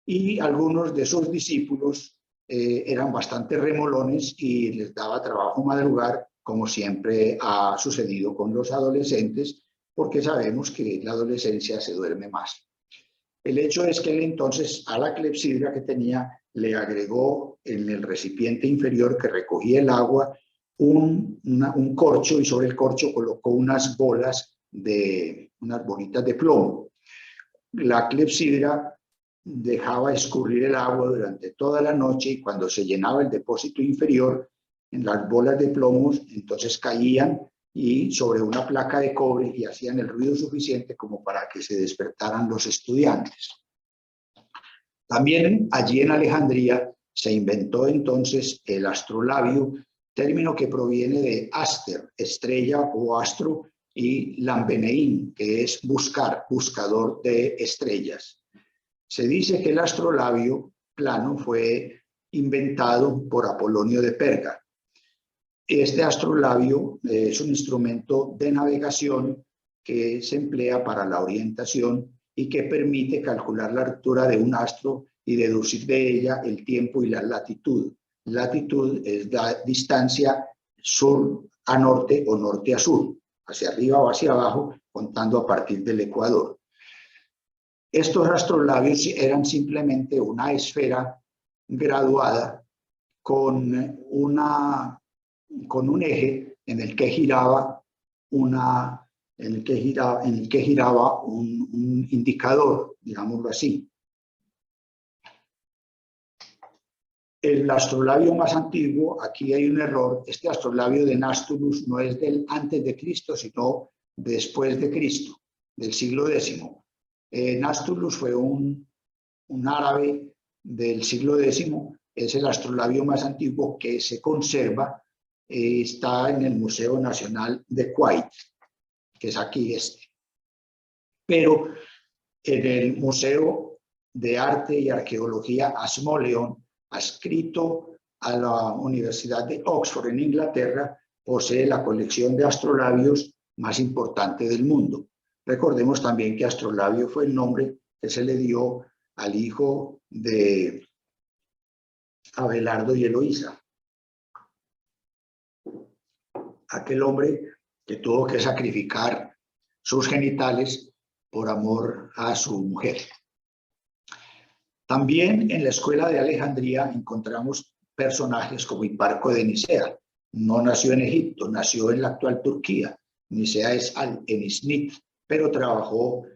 y algunos de sus discípulos eran bastante remolones y les daba trabajo madrugar, como siempre ha sucedido con los adolescentes, porque sabemos que la adolescencia se duerme más. El hecho es que él entonces a la clepsidra que tenía le agregó en el recipiente inferior que recogía el agua un corcho, y sobre el corcho colocó unas bolitas de plomo. La clepsidra dejaba escurrir el agua durante toda la noche, y cuando se llenaba el depósito inferior, en las bolas de plomos, entonces caían y sobre una placa de cobre y hacían el ruido suficiente como para que se despertaran los estudiantes. También allí en Alejandría se inventó entonces el astrolabio, término que proviene de aster, estrella o astro, y lambenein, que es buscar, buscador de estrellas. Se dice que el astrolabio plano fue inventado por Apolonio de Perga. Este astrolabio es un instrumento de navegación que se emplea para la orientación y que permite calcular la altura de un astro y deducir de ella el tiempo y la latitud. Latitud es la distancia sur a norte o norte a sur, hacia arriba o hacia abajo, contando a partir del ecuador. Estos astrolabios eran simplemente una esfera graduada con un eje en el que giraba un indicador, digámoslo así. El astrolabio más antiguo, aquí hay un error, este astrolabio de Nástulus no es del antes de Cristo, sino después de Cristo, del siglo X. Nástulus fue un árabe del siglo X, es el astrolabio más antiguo que se conserva, está en el Museo Nacional de Kuwait, que es aquí Pero en el Museo de Arte y Arqueología Ashmolean, adscrito a la Universidad de Oxford en Inglaterra, posee la colección de astrolabios más importante del mundo. Recordemos también que astrolabio fue el nombre que se le dio al hijo de Abelardo y Eloísa, aquel hombre que tuvo que sacrificar sus genitales por amor a su mujer. También en la escuela de Alejandría encontramos personajes como Hiparco de Nicea. No nació en Egipto, nació en la actual Turquía. Nicea es en Izmit, pero trabajó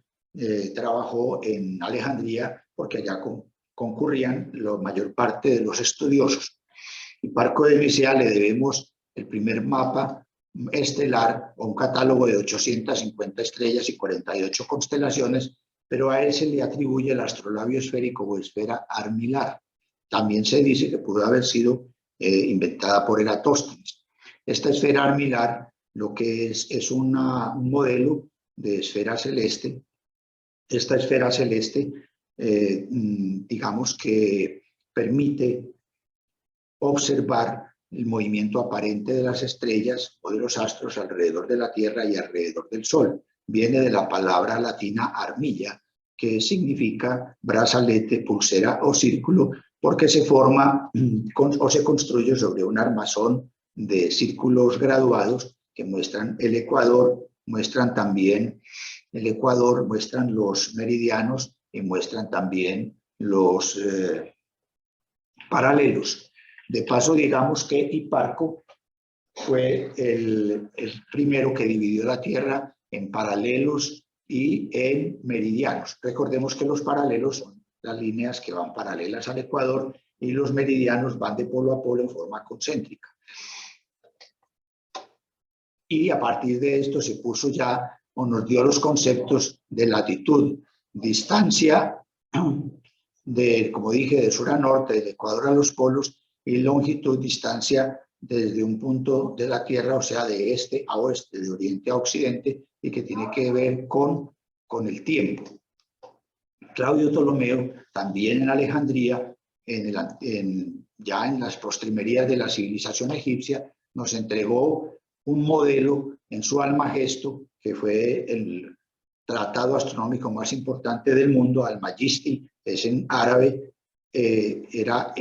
en Alejandría porque allá concurrían la mayor parte de los estudiosos. Hiparco de Nicea le debemos el primer mapa estelar o un catálogo de 850 estrellas y 48 constelaciones, pero a él se le atribuye el astrolabio esférico o esfera armilar. También se dice que pudo haber sido inventada por Eratóstenes. Esta esfera armilar lo que es un modelo de esfera celeste. Esta esfera celeste, digamos que permite observar el movimiento aparente de las estrellas o de los astros alrededor de la Tierra y alrededor del Sol. Viene de la palabra latina armilla, que significa brazalete, pulsera o círculo, porque se forma o se construye sobre un armazón de círculos graduados que muestran el ecuador, muestran también el ecuador, muestran los meridianos y muestran también los paralelos. De paso, digamos que Hiparco fue el primero que dividió la Tierra en paralelos y en meridianos. Recordemos que los paralelos son las líneas que van paralelas al Ecuador y los meridianos van de polo a polo en forma concéntrica. Y a partir de esto se puso ya, o nos dio los conceptos de latitud, distancia, como dije, de sur a norte, del Ecuador a los polos, y longitud, distancia desde un punto de la Tierra, o sea, de este a oeste, de oriente a occidente, y que tiene que ver con el tiempo. Claudio Ptolomeo, también en Alejandría, ya en las postrimerías de la civilización egipcia, nos entregó un modelo en su Almagesto, que fue el tratado astronómico más importante del mundo. Almagisti es en árabe, era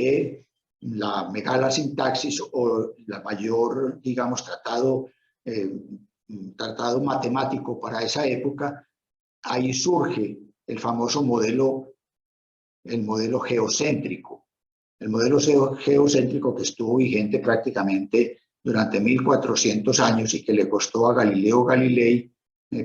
la megalasintaxis, o la mayor, digamos, tratado matemático para esa época. Ahí surge el famoso modelo, el modelo geocéntrico. El modelo geocéntrico que estuvo vigente prácticamente durante 1400 años y que le costó a Galileo Galilei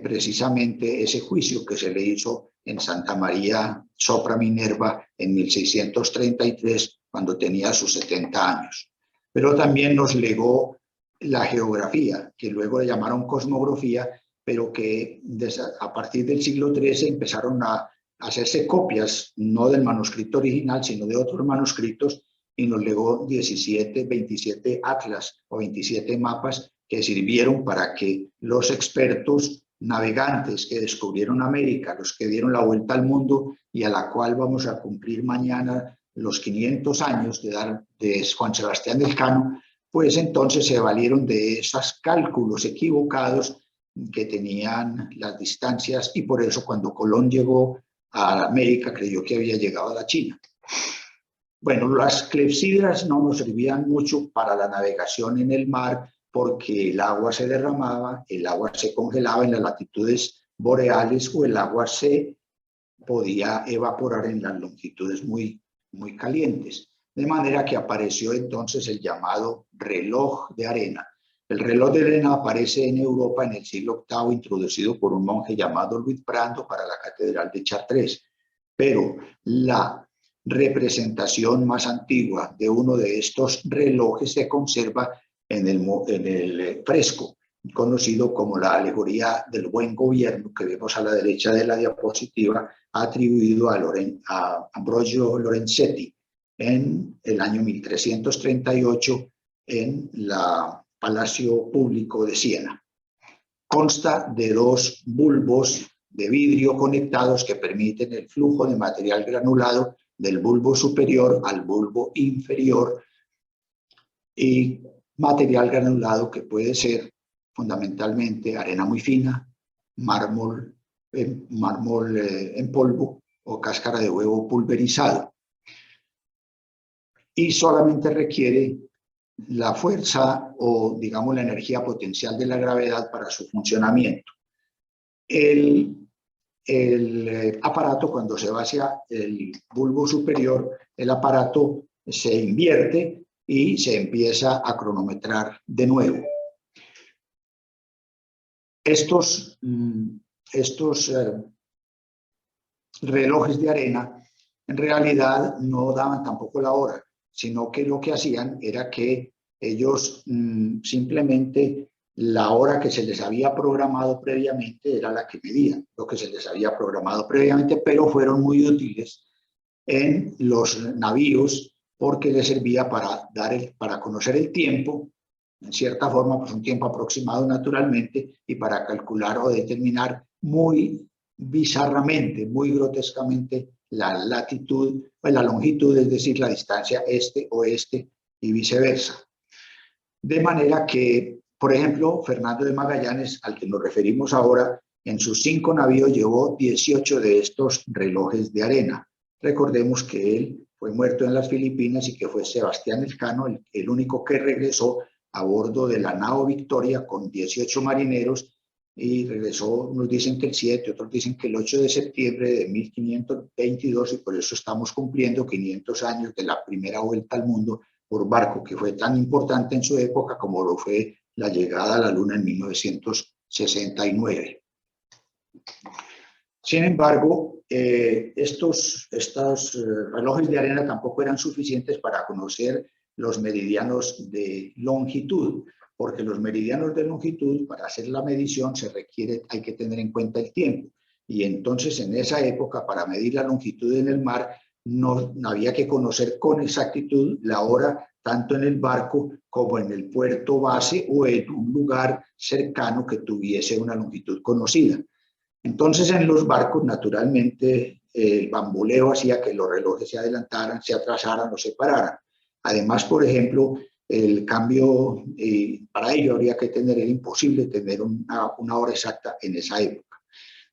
precisamente ese juicio que se le hizo en Santa María sopra Minerva en 1633, cuando tenía sus 70 años. Pero también nos legó la geografía, que luego le llamaron cosmografía, pero que a partir del siglo XIII empezaron a hacerse copias, no del manuscrito original, sino de otros manuscritos, y nos legó 27 atlas o 27 mapas que sirvieron para que los expertos navegantes que descubrieron América, los que dieron la vuelta al mundo y a la cual vamos a cumplir mañana los 500 años de Juan Sebastián Elcano, pues entonces se valieron de esos cálculos equivocados que tenían las distancias, y por eso cuando Colón llegó a América creyó que había llegado a la China. Bueno, las clepsidras no nos servían mucho para la navegación en el mar, porque el agua se derramaba, el agua se congelaba en las latitudes boreales, o el agua se podía evaporar en las longitudes muy calientes. De manera que apareció entonces el llamado reloj de arena. El reloj de arena aparece en Europa en el siglo VIII, introducido por un monje llamado Luis Brando para la catedral de Chartres. Pero la representación más antigua de uno de estos relojes se conserva en el fresco, conocido como la alegoría del buen gobierno, que vemos a la derecha de la diapositiva, atribuido a Ambrogio Lorenzetti en el año 1338 en el Palacio Público de Siena. Consta de dos bulbos de vidrio conectados que permiten el flujo de material granulado del bulbo superior al bulbo inferior, y material granulado que puede ser fundamentalmente arena muy fina, mármol en polvo o cáscara de huevo pulverizado. Y solamente requiere la fuerza o, digamos, la energía potencial de la gravedad para su funcionamiento. El aparato, cuando se va hacia el bulbo superior, el aparato se invierte y se empieza a cronometrar de nuevo. Estos relojes de arena en realidad no daban tampoco la hora, sino que lo que hacían era que ellos simplemente la hora que se les había programado previamente era la que medían, lo que se les había programado previamente, pero fueron muy útiles en los navíos porque les servía para conocer el tiempo, en cierta forma, pues un tiempo aproximado naturalmente, y para calcular o determinar muy bizarramente, muy grotescamente, la latitud, pues la longitud, es decir, la distancia este-oeste y viceversa. De manera que, por ejemplo, Fernando de Magallanes, al que nos referimos ahora, en sus 5 navíos llevó 18 de estos relojes de arena. Recordemos que él fue muerto en las Filipinas y que fue Sebastián Elcano el único que regresó a bordo de la nao Victoria con 18 marineros, y regresó, nos dicen que el 7, otros dicen que el 8 de septiembre de 1522, y por eso estamos cumpliendo 500 años de la primera vuelta al mundo por barco, que fue tan importante en su época como lo fue la llegada a la Luna en 1969. Sin embargo, estos relojes de arena tampoco eran suficientes para conocer los meridianos de longitud, porque los meridianos de longitud, para hacer la medición, hay que tener en cuenta el tiempo. Y entonces, en esa época, para medir la longitud en el mar, no había que conocer con exactitud la hora, tanto en el barco como en el puerto base o en un lugar cercano que tuviese una longitud conocida. Entonces, en los barcos, naturalmente, el bamboleo hacía que los relojes se adelantaran, se atrasaran o se pararan. Además, por ejemplo, el cambio, para ello habría que era imposible tener una hora exacta en esa época.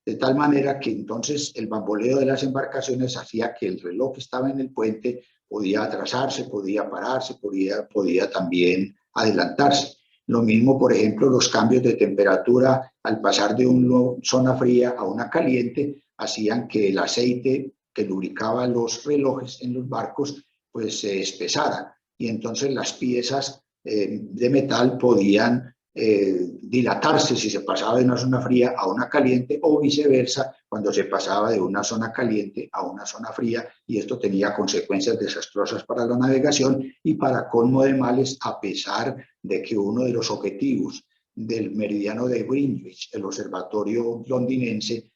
De tal manera que entonces el bamboleo de las embarcaciones hacía que el reloj que estaba en el puente podía atrasarse, podía pararse, podía también adelantarse. Lo mismo, por ejemplo, los cambios de temperatura al pasar de una zona fría a una caliente hacían que el aceite que lubricaba los relojes en los barcos pues se espesara y entonces las piezas de metal podían dilatarse si se pasaba de una zona fría a una caliente o viceversa cuando se pasaba de una zona caliente a una zona fría, y esto tenía consecuencias desastrosas para la navegación y para colmo de males, a pesar de que uno de los objetivos del meridiano de Greenwich, el observatorio londinense,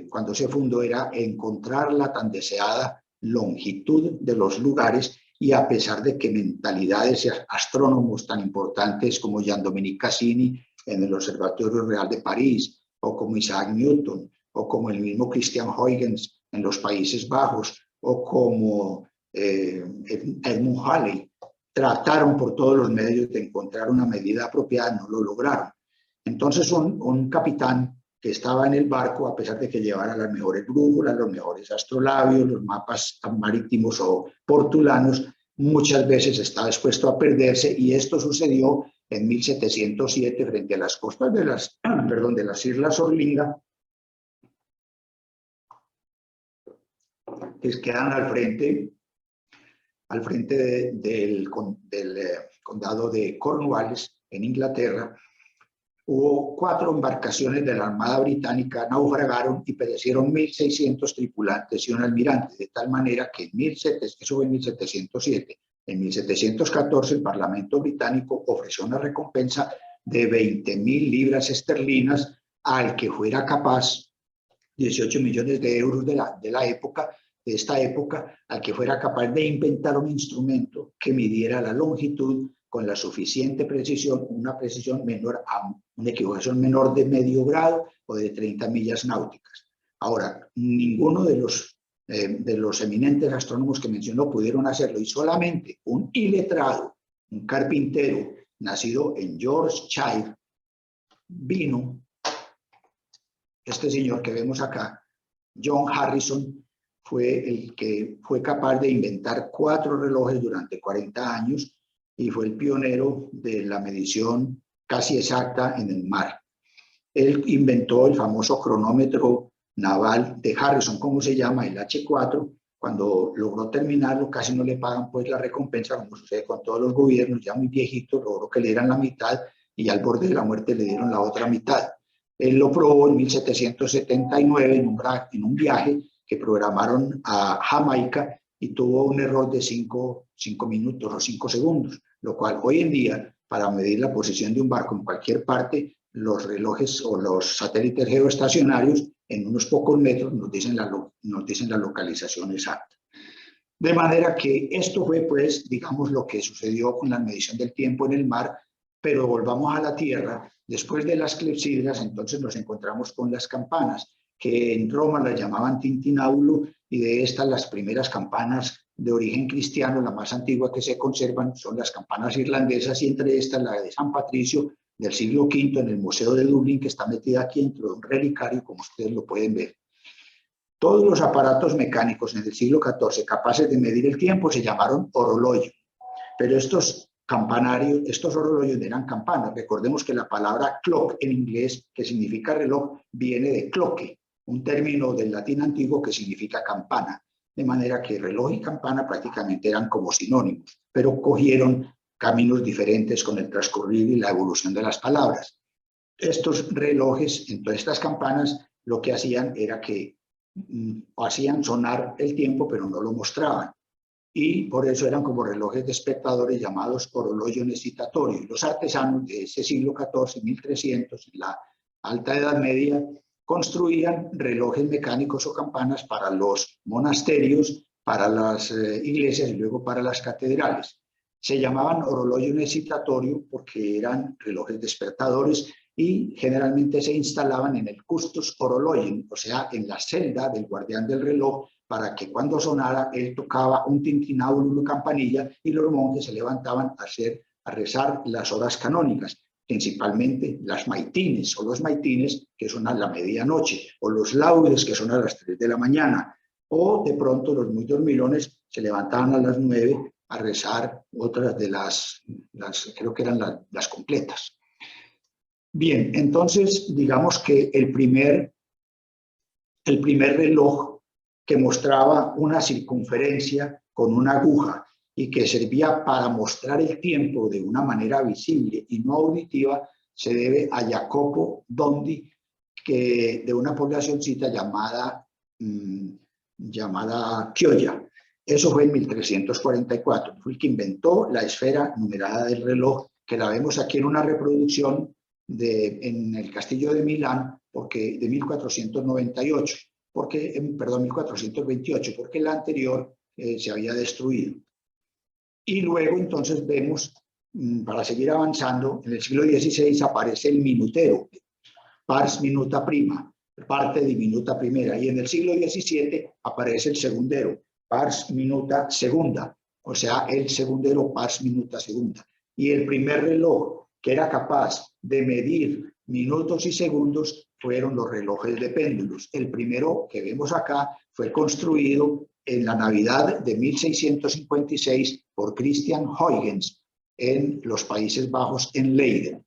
cuando se fundó, era encontrar la tan deseada longitud de los lugares. Y a pesar de que mentalidades y astrónomos tan importantes como Jean-Dominique Cassini en el Observatorio Real de París, o como Isaac Newton, o como el mismo Christian Huygens en los Países Bajos, o como Edmund Halley, trataron por todos los medios de encontrar una medida apropiada, no lo lograron. Entonces un capitán que estaba en el barco, a pesar de que llevara las mejores brújulas, los mejores astrolabios, los mapas marítimos o portulanos, muchas veces estaba expuesto a perderse, y esto sucedió en 1707 frente a las costas de las Islas Orlinga, que quedan al frente del condado de Cornwallis, en Inglaterra. Hubo 4 embarcaciones de la Armada Británica, naufragaron y perecieron 1.600 tripulantes y un almirante, de tal manera que eso fue en 1707. En 1714 el Parlamento británico ofreció una recompensa de 20.000 libras esterlinas al que fuera capaz, 18 millones de euros de esta época, al que fuera capaz de inventar un instrumento que midiera la longitud con la suficiente precisión, una precisión menor a una equivocación menor de medio grado o de 30 millas náuticas. Ahora, ninguno de los eminentes astrónomos que mencionó pudieron hacerlo, y solamente un iletrado, un carpintero nacido en Yorkshire, vino, este señor que vemos acá, John Harrison, fue el que fue capaz de inventar 4 relojes durante 40 años y fue el pionero de la medición casi exacta en el mar. Él inventó el famoso cronómetro naval de Harrison, ¿cómo se llama? El H4. Cuando logró terminarlo, casi no le pagan pues la recompensa, como sucede con todos los gobiernos, ya muy viejito, logró que le dieran la mitad y al borde de la muerte le dieron la otra mitad. Él lo probó en 1779 en un viaje que programaron a Jamaica, y tuvo un error de 5 minutos o 5 segundos, lo cual hoy en día, para medir la posición de un barco en cualquier parte, los relojes o los satélites geoestacionarios en unos pocos metros nos dicen la localización exacta. De manera que esto fue, pues, digamos, lo que sucedió con la medición del tiempo en el mar. Pero volvamos a la tierra. Después de las clepsidras, entonces nos encontramos con las campanas, que en Roma las llamaban tintinábulo, y de estas las primeras campanas de origen cristiano, la más antigua que se conservan, son las campanas irlandesas, y entre estas la de San Patricio del siglo V en el Museo de Dublín, que está metida aquí dentro de un relicario, como ustedes lo pueden ver. Todos los aparatos mecánicos en el siglo XIV capaces de medir el tiempo se llamaron orologio, pero estos orologios eran campanas. Recordemos que la palabra clock en inglés, que significa reloj, viene de cloque, un término del latín antiguo que significa campana, de manera que reloj y campana prácticamente eran como sinónimos, pero cogieron caminos diferentes con el transcurrir y la evolución de las palabras. Estos relojes, entonces estas campanas, lo que hacían era que hacían sonar el tiempo, pero no lo mostraban. Y por eso eran como relojes de espectadores llamados orologio necessitatorio. Y los artesanos de ese siglo XIV, 1300, en la Alta Edad Media, construían relojes mecánicos o campanas para los monasterios, para las iglesias y luego para las catedrales. Se llamaban orologio necessitatorio porque eran relojes despertadores y generalmente se instalaban en el custos horologiem, o sea, en la celda del guardián del reloj, para que cuando sonara él tocaba un tintinábulo, una campanilla, y los monjes se levantaban a rezar las horas canónicas, principalmente las maitines o los maitines, que son a la medianoche, o los laudes, que son a las 3 de la mañana, o de pronto los muy dormilones se levantaban a las 9 a rezar otras de las creo que eran las completas. Bien, entonces digamos que el primer reloj que mostraba una circunferencia con una aguja y que servía para mostrar el tiempo de una manera visible y no auditiva, se debe a Jacopo Dondi, que de una poblacioncita llamada Chioggia. Eso fue en 1344. Fue el que inventó la esfera numerada del reloj, que la vemos aquí en una reproducción en el castillo de Milán, de 1498. Perdón, 1428, porque la anterior se había destruido. Y luego entonces vemos, para seguir avanzando, en el siglo XVI aparece el minutero, pars minuta prima, parte diminuta primera, y en el siglo XVII aparece el segundero, pars minuta segunda, o sea, el segundero pars minuta segunda. Y el primer reloj que era capaz de medir minutos y segundos fueron los relojes de péndulos. El primero que vemos acá fue construido en la Navidad de 1656 por Christian Huygens en los Países Bajos, en Leiden.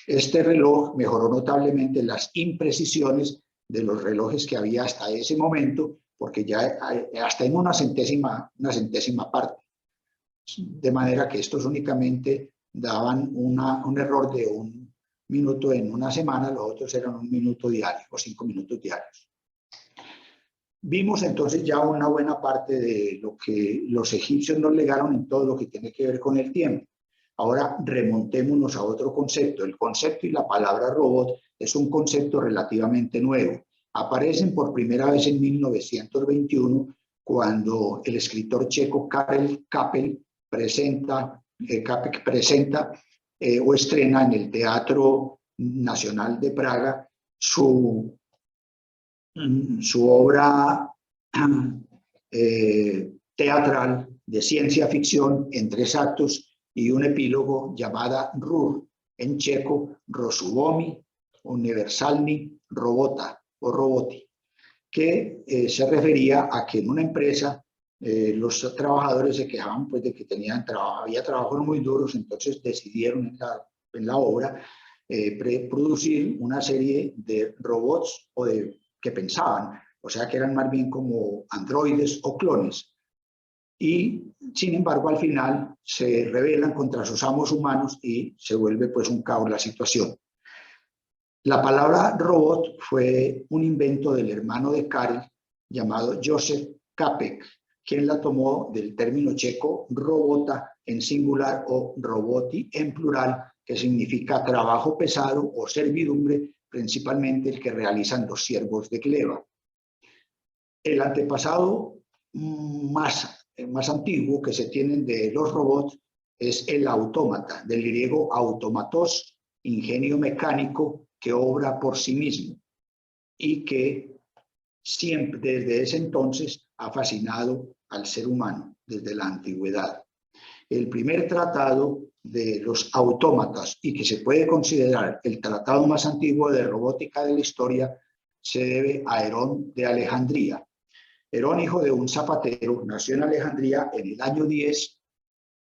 Este reloj mejoró notablemente las imprecisiones de los relojes que había hasta ese momento, porque ya hasta en una centésima parte. De manera que estos únicamente daban un error de 1 minuto en una semana, los otros eran 1 minuto diario o 5 minutos diarios. Vimos entonces ya una buena parte de lo que los egipcios nos legaron en todo lo que tiene que ver con el tiempo. Ahora remontémonos a otro concepto. El concepto y la palabra robot es un concepto relativamente nuevo. Aparecen por primera vez en 1921, cuando el escritor checo Karel Čapek presenta o estrena en el Teatro Nacional de Praga su obra teatral de ciencia ficción en 3 actos y un epílogo llamada RUR, en checo Rozumowi Uniwersalny Robota o Roboti, que se refería a que en una empresa los trabajadores se quejaban pues, de que había trabajos muy duros, entonces decidieron en la obra producir una serie de robots que pensaban, o sea que eran más bien como androides o clones. Y sin embargo al final se rebelan contra sus amos humanos y se vuelve pues un caos la situación. La palabra robot fue un invento del hermano de Karel llamado Josef Čapek, quien la tomó del término checo robota en singular o roboti en plural, que significa trabajo pesado o servidumbre, principalmente el que realizan los siervos de gleba. El antepasado más antiguo que se tienen de los robots es el autómata, del griego automatos, ingenio mecánico que obra por sí mismo y que siempre desde ese entonces ha fascinado al ser humano desde la antigüedad. El primer tratado de los autómatas, y que se puede considerar el tratado más antiguo de robótica de la historia, se debe a Herón de Alejandría. Herón, hijo de un zapatero, nació en Alejandría en el año 10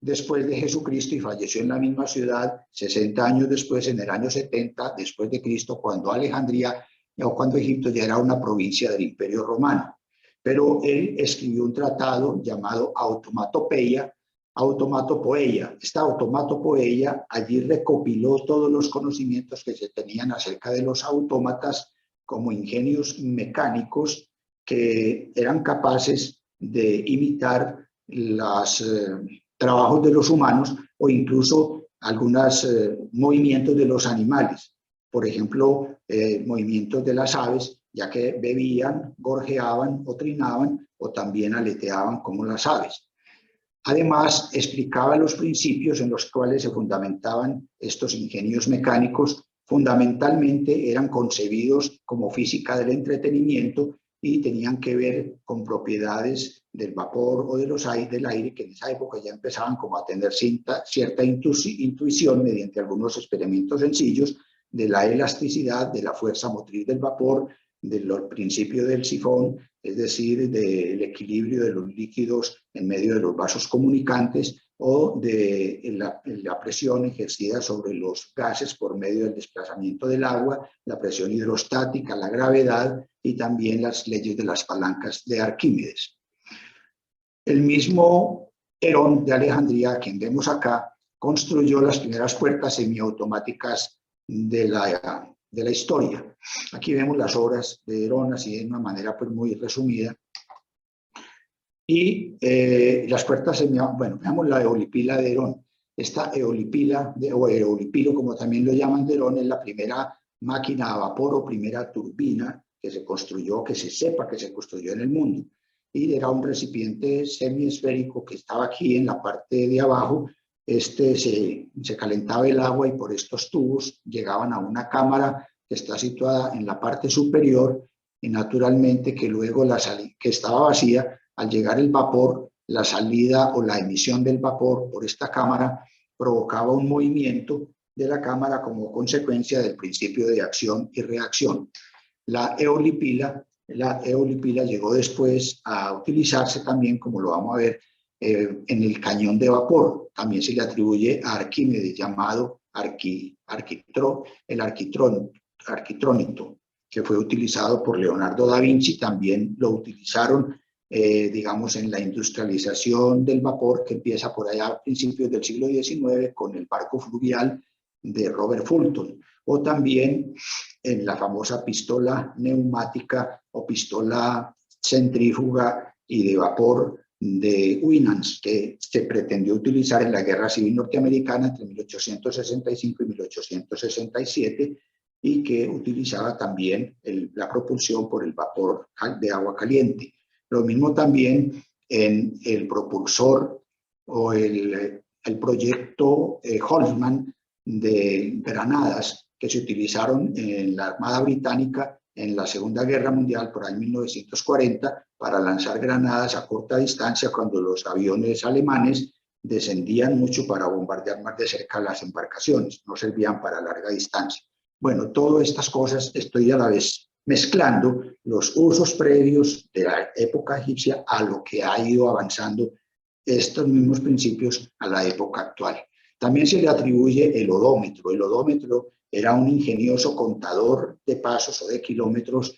después de Jesucristo y falleció en la misma ciudad 60 años después, en el año 70 después de Cristo, cuando Alejandría o cuando Egipto ya era una provincia del Imperio Romano. Pero él escribió un tratado llamado Automatopeia automatopoeia. Esta automatopoeia allí recopiló todos los conocimientos que se tenían acerca de los autómatas como ingenios mecánicos que eran capaces de imitar los trabajos de los humanos o incluso algunos movimientos de los animales. Por ejemplo, movimientos de las aves, ya que bebían, gorjeaban o trinaban o también aleteaban como las aves. Además, explicaba los principios en los cuales se fundamentaban estos ingenios mecánicos. Fundamentalmente eran concebidos como física del entretenimiento y tenían que ver con propiedades del vapor o del aire, que en esa época ya empezaban como a tener cierta intuición mediante algunos experimentos sencillos de la elasticidad, de la fuerza motriz del vapor, del principio del sifón, es decir, del equilibrio de los líquidos en medio de los vasos comunicantes o de la presión ejercida sobre los gases por medio del desplazamiento del agua, la presión hidrostática, la gravedad y también las leyes de las palancas de Arquímedes. El mismo Herón de Alejandría, a quien vemos acá, construyó las primeras puertas semiautomáticas de la historia. Aquí vemos las obras de Herón, así de una manera pues muy resumida. Y las puertas bueno, veamos la eolipila de Herón. Esta eolipila, o eolipilo como también lo llaman de Herón, es la primera máquina a vapor o primera turbina que se construyó, que se sepa que se construyó en el mundo. Y era un recipiente semiesférico que estaba aquí en la parte de abajo. Se calentaba el agua y por estos tubos llegaban a una cámara que está situada en la parte superior y naturalmente que luego que estaba vacía. Al llegar el vapor, la salida o la emisión del vapor por esta cámara provocaba un movimiento de la cámara como consecuencia del principio de acción y reacción. La eolipila llegó después a utilizarse también, como lo vamos a ver, en el cañón de vapor. También se le atribuye a Arquímedes, llamado el arquitrónito, que fue utilizado por Leonardo da Vinci. También lo utilizaron digamos, en la industrialización del vapor que empieza por allá a principios del siglo XIX con el barco fluvial de Robert Fulton, o también en la famosa pistola neumática o pistola centrífuga y de vapor de Winans, que se pretendió utilizar en la Guerra Civil Norteamericana entre 1865 y 1867 y que utilizaba también la propulsión por el vapor de agua caliente. Lo mismo también en el propulsor o el proyecto Holtzman de granadas que se utilizaron en la Armada Británica en la Segunda Guerra Mundial por ahí 1940 para lanzar granadas a corta distancia cuando los aviones alemanes descendían mucho para bombardear más de cerca las embarcaciones, no servían para larga distancia. Bueno, todas estas cosas estoy a la vez mezclando los usos previos de la época egipcia a lo que ha ido avanzando estos mismos principios a la época actual. También se le atribuye el odómetro. El odómetro era un ingenioso contador de pasos o de kilómetros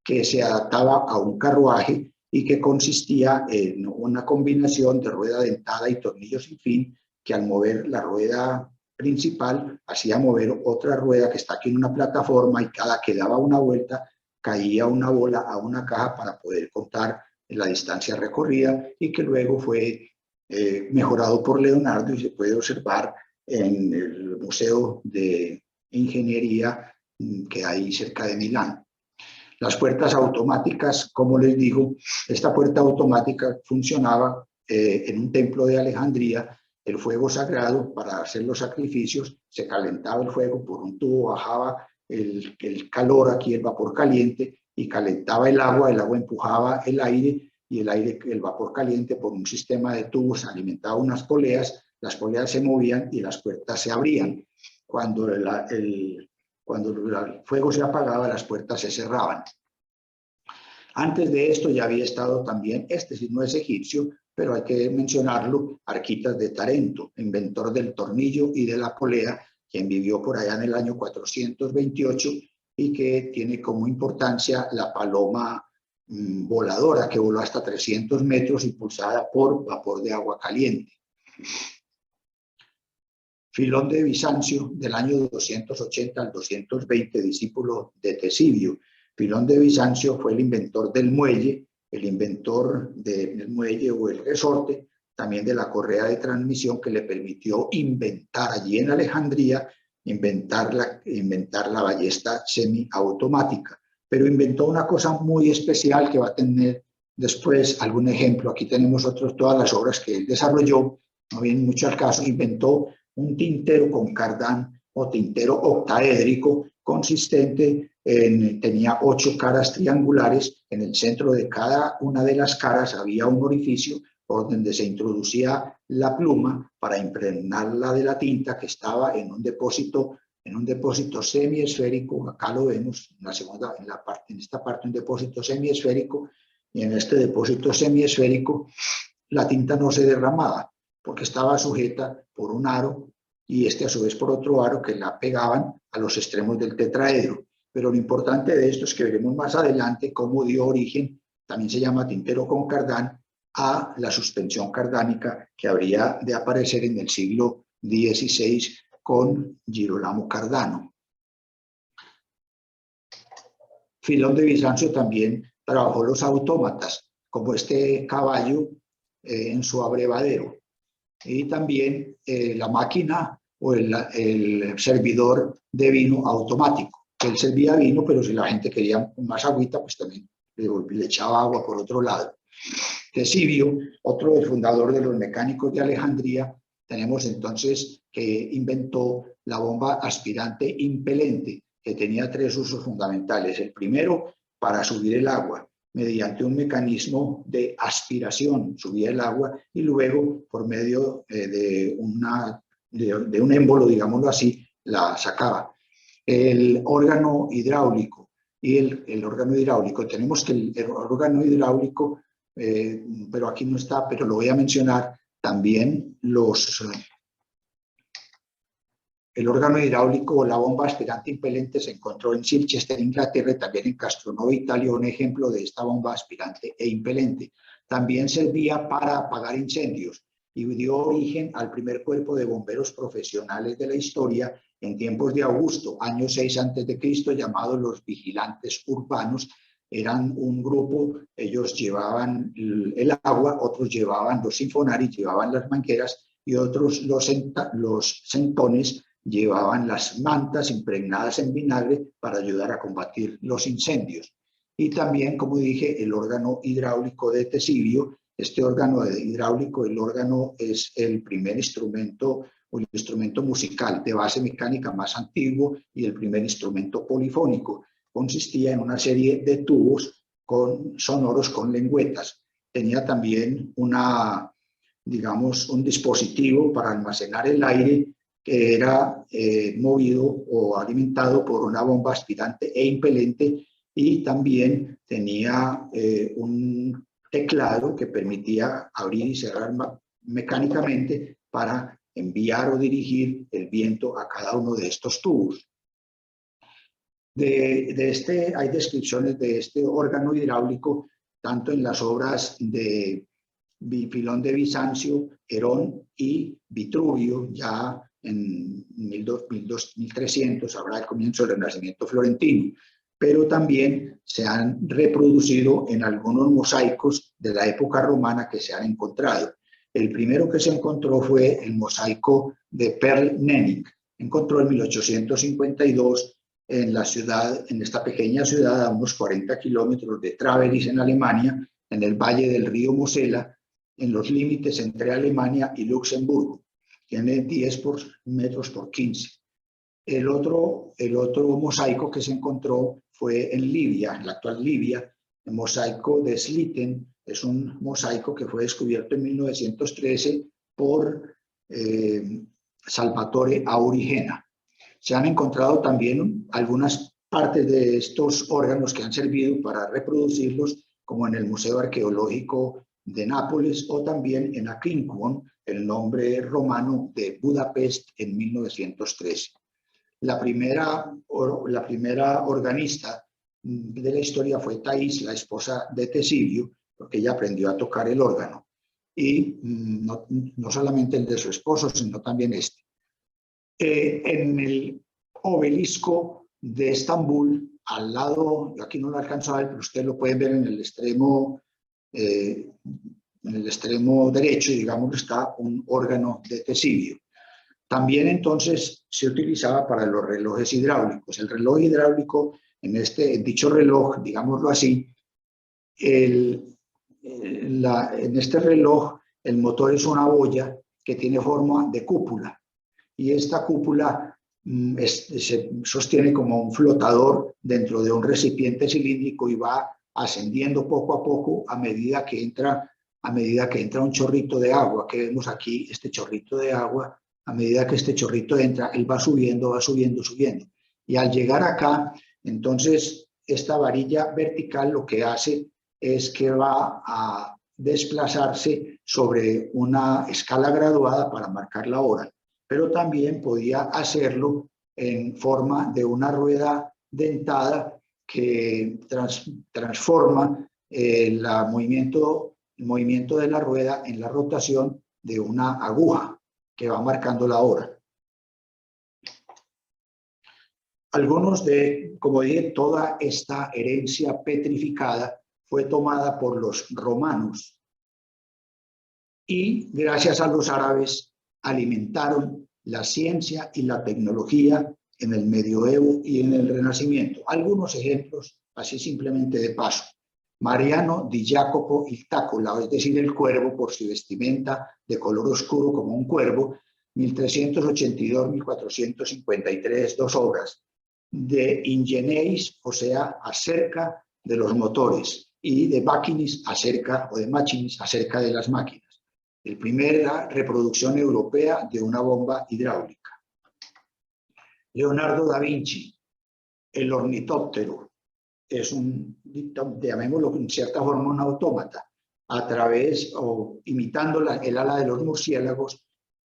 que se adaptaba a un carruaje y que consistía en una combinación de rueda dentada y tornillos sin fin, que al mover la rueda principal hacía mover otra rueda que está aquí en una plataforma y cada que daba una vuelta caía una bola a una caja para poder contar la distancia recorrida y que luego fue mejorado por Leonardo y se puede observar en el Museo de Ingeniería que hay cerca de Milán. Las puertas automáticas, como les digo, esta puerta automática funcionaba en un templo de Alejandría. El fuego sagrado para hacer los sacrificios, se calentaba el fuego por un tubo, bajaba el calor aquí, el vapor caliente, y calentaba el agua empujaba el aire, y el vapor caliente por un sistema de tubos alimentaba unas poleas, las poleas se movían y las puertas se abrían. Cuando el fuego se apagaba, las puertas se cerraban. Antes de esto ya había estado también, sí no es egipcio, pero hay que mencionarlo, Arquitas de Tarento, inventor del tornillo y de la polea, quien vivió por allá en el año 428 y que tiene como importancia la paloma voladora que voló hasta 300 metros impulsada por vapor de agua caliente. Filón de Bizancio, del año 280 al 220, discípulo de Tesibio. Filón de Bizancio fue el inventor del muelle o el resorte, también de la correa de transmisión que le permitió inventar allí en Alejandría, inventar la ballesta semiautomática. Pero inventó una cosa muy especial que va a tener después algún ejemplo. Aquí tenemos todas las obras que él desarrolló, no viene mucho al caso. Inventó un tintero con cardán o tintero octaédrico consistente tenía 8 caras triangulares. En el centro de cada una de las caras había un orificio por donde se introducía la pluma para impregnarla de la tinta, que estaba en un depósito semiesférico. Acá lo vemos en esta parte un depósito semiesférico, y en este depósito semiesférico la tinta no se derramaba porque estaba sujeta por un aro y a su vez por otro aro que la pegaban a los extremos del tetraedro. Pero lo importante de esto es que veremos más adelante cómo dio origen, también se llama tintero con cardán, a la suspensión cardánica que habría de aparecer en el siglo XVI con Girolamo Cardano. Filón de Bizancio también trabajó los autómatas, como este caballo en su abrevadero, y también la máquina o el servidor de vino automático. Él servía vino, pero si la gente quería más agüita, pues también le echaba agua por otro lado. Tesibio, otro del fundador de los mecánicos de Alejandría, tenemos entonces que inventó la bomba aspirante impelente, que tenía 3 usos fundamentales. El primero, para subir el agua mediante un mecanismo de aspiración, subía el agua, y luego por medio de un émbolo, digámoslo así, la sacaba. El órgano hidráulico y el órgano hidráulico. Tenemos que el órgano hidráulico, pero aquí no está, pero lo voy a mencionar también, el órgano hidráulico o la bomba aspirante impelente se encontró en Silchester, Inglaterra, y también en Castronovo, Italia, un ejemplo de esta bomba aspirante e impelente. También servía para apagar incendios y dio origen al primer cuerpo de bomberos profesionales de la historia en tiempos de Augusto, año 6 a.C., llamados los vigilantes urbanos. Eran un grupo, ellos llevaban el agua, otros llevaban los sinfonaris, llevaban las mangueras, y otros, los centones, llevaban las mantas impregnadas en vinagre para ayudar a combatir los incendios. Y también, como dije, el órgano hidráulico de Tesibio. Este órgano hidráulico, el órgano es el primer instrumento o el instrumento musical de base mecánica más antiguo y el primer instrumento polifónico. Consistía en una serie de tubos sonoros con lengüetas. Tenía también un dispositivo para almacenar el aire que era movido o alimentado por una bomba aspirante e impelente, y también tenía un teclado que permitía abrir y cerrar mecánicamente para enviar o dirigir el viento a cada uno de estos tubos. Hay descripciones de este órgano hidráulico tanto en las obras de Filón de Bizancio, Herón y Vitruvio, ya en 1300 habrá el comienzo del Renacimiento florentino, pero también se han reproducido en algunos mosaicos de la época romana que se han encontrado. El primero que se encontró fue el mosaico de Perl Nenning. Encontró en 1852 en esta pequeña ciudad a unos 40 kilómetros de Traveris, en Alemania, en el valle del río Mosela, en los límites entre Alemania y Luxemburgo. Tiene 10 metros por 15. El otro mosaico que se encontró fue en Libia, en la actual Libia, el mosaico de Sliten. Es un mosaico que fue descubierto en 1913 por Salvatore Aurigena. Se han encontrado también algunas partes de estos órganos que han servido para reproducirlos, como en el Museo Arqueológico de Nápoles o también en Aquincum, el nombre romano de Budapest, en 1913. La primera organista de la historia fue Thais, la esposa de Tesibio, porque ella aprendió a tocar el órgano. y no solamente el de su esposo, sino también este. En el obelisco de Estambul, al lado, aquí no lo alcanzo a ver, pero ustedes lo pueden ver en el extremo derecho, digamos, está un órgano de Tesidio. También entonces se utilizaba para los relojes hidráulicos. El reloj hidráulico, en dicho reloj, digámoslo así, en este reloj el motor es una boya que tiene forma de cúpula, y esta cúpula se sostiene como un flotador dentro de un recipiente cilíndrico y va ascendiendo poco a poco a medida que entra un chorrito de agua, que vemos aquí este chorrito de agua. A medida que este chorrito entra, él va subiendo, subiendo. Y al llegar acá, entonces, esta varilla vertical lo que hace es que va a desplazarse sobre una escala graduada para marcar la hora, pero también podía hacerlo en forma de una rueda dentada que transforma el movimiento de la rueda en la rotación de una aguja que va marcando la hora. Como dije, toda esta herencia petrificada fue tomada por los romanos y gracias a los árabes alimentaron la ciencia y la tecnología en el medioevo y en el Renacimiento. Algunos ejemplos, así simplemente de paso. Mariano di Jacopo il Tacolo, es decir, el cuervo, por su vestimenta de color oscuro como un cuervo, 1382-1453, 2 obras. De Ingenieis, o sea, acerca de los motores, y de Machinis, acerca de las máquinas. El primera reproducción europea de una bomba hidráulica. Leonardo da Vinci, el ornitóptero, es llamémoslo en cierta forma un autómata, imitando el ala de los murciélagos,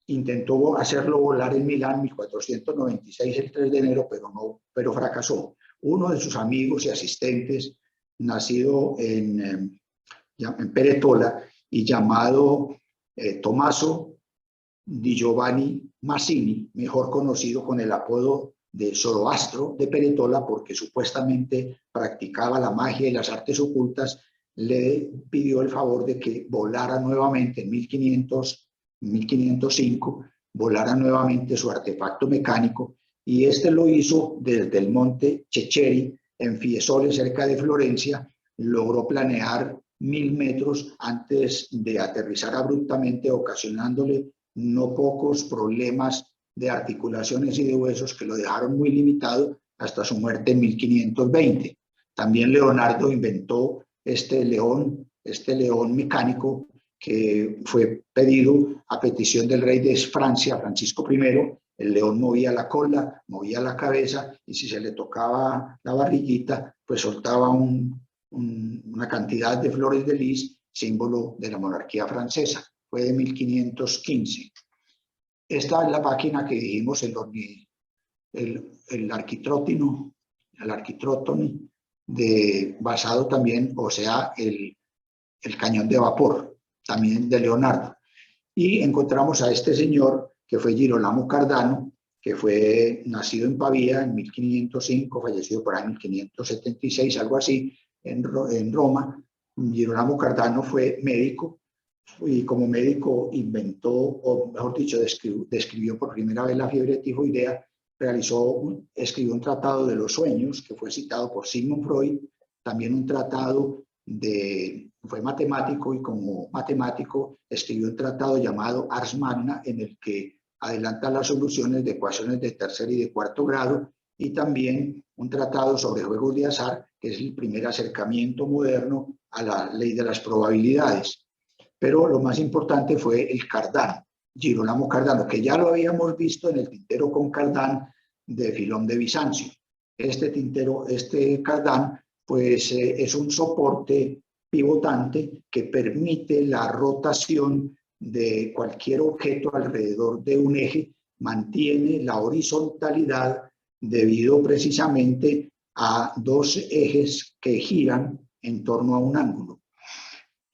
intentó hacerlo volar en Milán 1496, el 3 de enero, pero fracasó. Uno de sus amigos y asistentes, nacido en Peretola y llamado Tommaso di Giovanni Mazzini, mejor conocido con el apodo de Zoroastro de Peretola, porque supuestamente practicaba la magia y las artes ocultas, le pidió el favor de que volara nuevamente en 1505, volara nuevamente su artefacto mecánico, y este lo hizo desde el monte Ceccheri, en Fiesole, cerca de Florencia. Logró planear 1000 metros antes de aterrizar abruptamente, ocasionándole no pocos problemas de articulaciones y de huesos que lo dejaron muy limitado hasta su muerte en 1520. También Leonardo inventó este león mecánico que fue pedido a petición del rey de Francia, Francisco I. El león movía la cola, movía la cabeza, y si se le tocaba la barriguita, pues soltaba una cantidad de flores de lis, símbolo de la monarquía francesa. Fue de 1515. Esta es la máquina que dijimos, el arquitrótono, basado también, o sea, el cañón de vapor, también de Leonardo. Y encontramos a este señor, que fue Girolamo Cardano, que fue nacido en Pavía en 1505, fallecido por ahí en 1576, algo así, en Roma. Girolamo Cardano fue médico, y como médico inventó, o mejor dicho, describió por primera vez la fiebre tifoidea. Escribió un tratado de los sueños, que fue citado por Sigmund Freud. También un tratado fue matemático, y como matemático escribió un tratado llamado Ars Magna, en el que adelanta las soluciones de ecuaciones de tercer y de cuarto grado, y también un tratado sobre juegos de azar, que es el primer acercamiento moderno a la ley de las probabilidades. Pero lo más importante fue el Cardán, Girolamo Cardano, que ya lo habíamos visto en el tintero con Cardán de Filón de Bizancio. Este Cardán, pues es un soporte pivotante que permite la rotación de cualquier objeto alrededor de un eje, mantiene la horizontalidad debido precisamente a 2 ejes que giran en torno a un ángulo.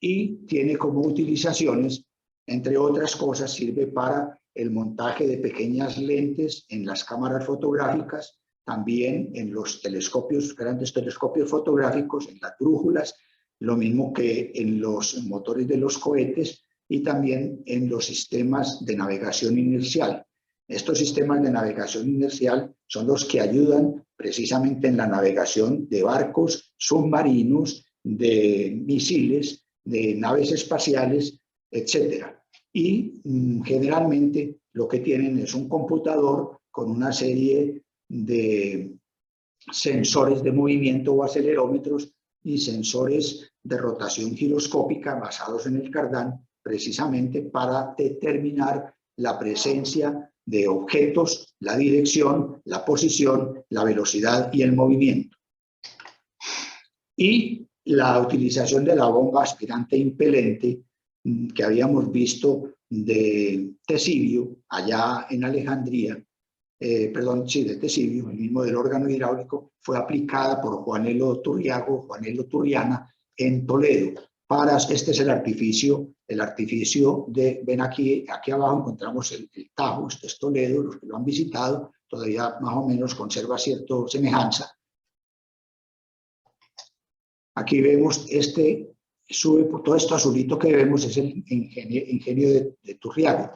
y tiene como utilizaciones, entre otras cosas, sirve para el montaje de pequeñas lentes en las cámaras fotográficas, también en los telescopios, grandes telescopios fotográficos, en las brújulas, lo mismo que en los motores de los cohetes y también en los sistemas de navegación inercial. Estos sistemas de navegación inercial son los que ayudan precisamente en la navegación de barcos, submarinos, de misiles, de naves espaciales, etcétera. Y generalmente lo que tienen es un computador con una serie de sensores de movimiento o acelerómetros y sensores de rotación giroscópica basados en el cardán, precisamente para determinar la presencia de objetos, la dirección, la posición, la velocidad y el movimiento. Y la utilización de la bomba aspirante impelente que habíamos visto de Tesibio, allá en Alejandría, de Tesibio, el mismo del órgano hidráulico, fue aplicada por Juanelo Turriana en Toledo. Este es el artificio de, ven aquí abajo encontramos el Tajo, este es Toledo, los que lo han visitado, todavía más o menos conserva cierta semejanza. Aquí vemos todo esto azulito que vemos es el ingenio de Turriago.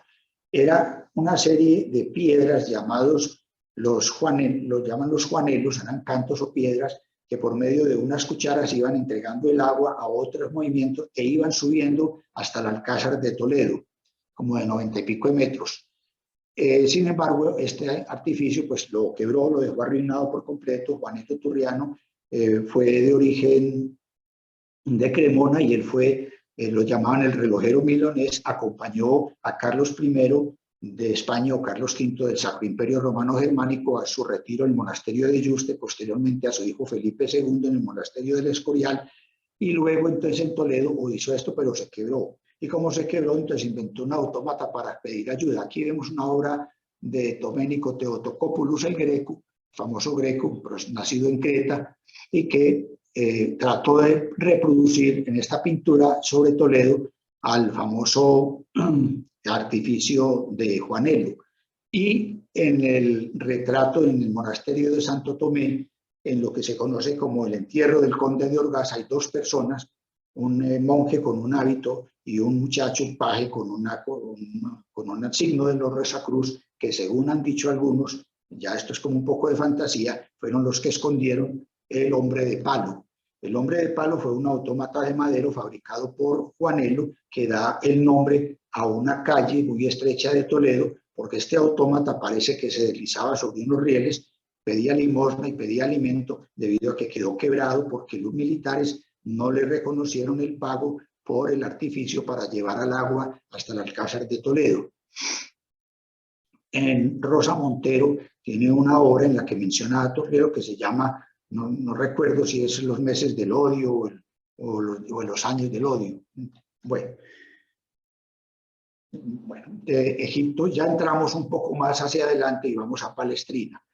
Era una serie de piedras llamados llaman los juanelos, eran cantos o piedras que por medio de unas cucharas iban entregando el agua a otros movimientos e iban subiendo hasta el Alcázar de Toledo, como de 90 y pico de metros. Sin embargo, este artificio pues lo quebró, lo dejó arruinado por completo. Juanito Turriano fue de origen de Cremona y él fue, lo llamaban el relojero milonés, acompañó a Carlos I de España o Carlos V del Sacro Imperio Romano Germánico a su retiro en el monasterio de Yuste, posteriormente a su hijo Felipe II en el monasterio del Escorial, y luego entonces en Toledo hizo esto, pero se quebró. Y como se quebró, entonces inventó un autómata para pedir ayuda. Aquí vemos una obra de Domenico Theotokopoulos el Greco, famoso greco, pero nacido en Creta, y que trató de reproducir en esta pintura sobre Toledo al famoso artificio de Juanelo. Y en el retrato en el monasterio de Santo Tomé, en lo que se conoce como el entierro del conde de Orgaz, hay dos personas, un monje con un hábito y un muchacho, un paje con un signo de los Rosacruz, que según han dicho algunos, ya esto es como un poco de fantasía, fueron los que escondieron el hombre de palo. El hombre de palo fue un autómata de madera fabricado por Juanelo que da el nombre a una calle muy estrecha de Toledo, porque este autómata parece que se deslizaba sobre unos rieles, pedía limosna y pedía alimento debido a que quedó quebrado porque los militares no le reconocieron el pago por el artificio para llevar al agua hasta el Alcázar de Toledo. En Rosa Montero tiene una obra en la que menciona a Torrero que se llama, no recuerdo si es Los meses del odio o los años del odio. Bueno, de Egipto ya entramos un poco más hacia adelante y vamos a Palestrina.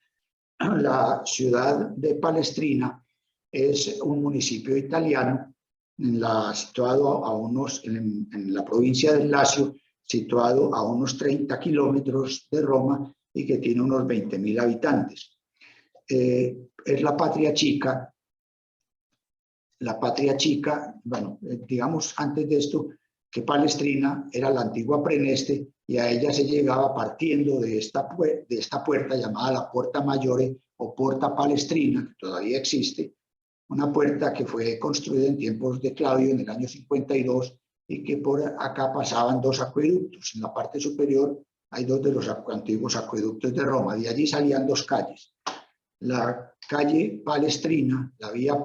La ciudad de Palestrina es un municipio italiano situado en la provincia del Lacio, situado a unos 30 kilómetros de Roma y que tiene unos 20.000 habitantes. Es la patria chica. Bueno, digamos antes de esto que Palestrina era la antigua Preneste y a ella se llegaba partiendo de esta puerta llamada la Porta Maggiore o Porta Palestrina, que todavía existe, una puerta que fue construida en tiempos de Claudio en el año 52 y que por acá pasaban dos acueductos. En la parte superior hay dos de los antiguos acueductos de Roma, de allí salían dos calles. La calle Palestrina, la vía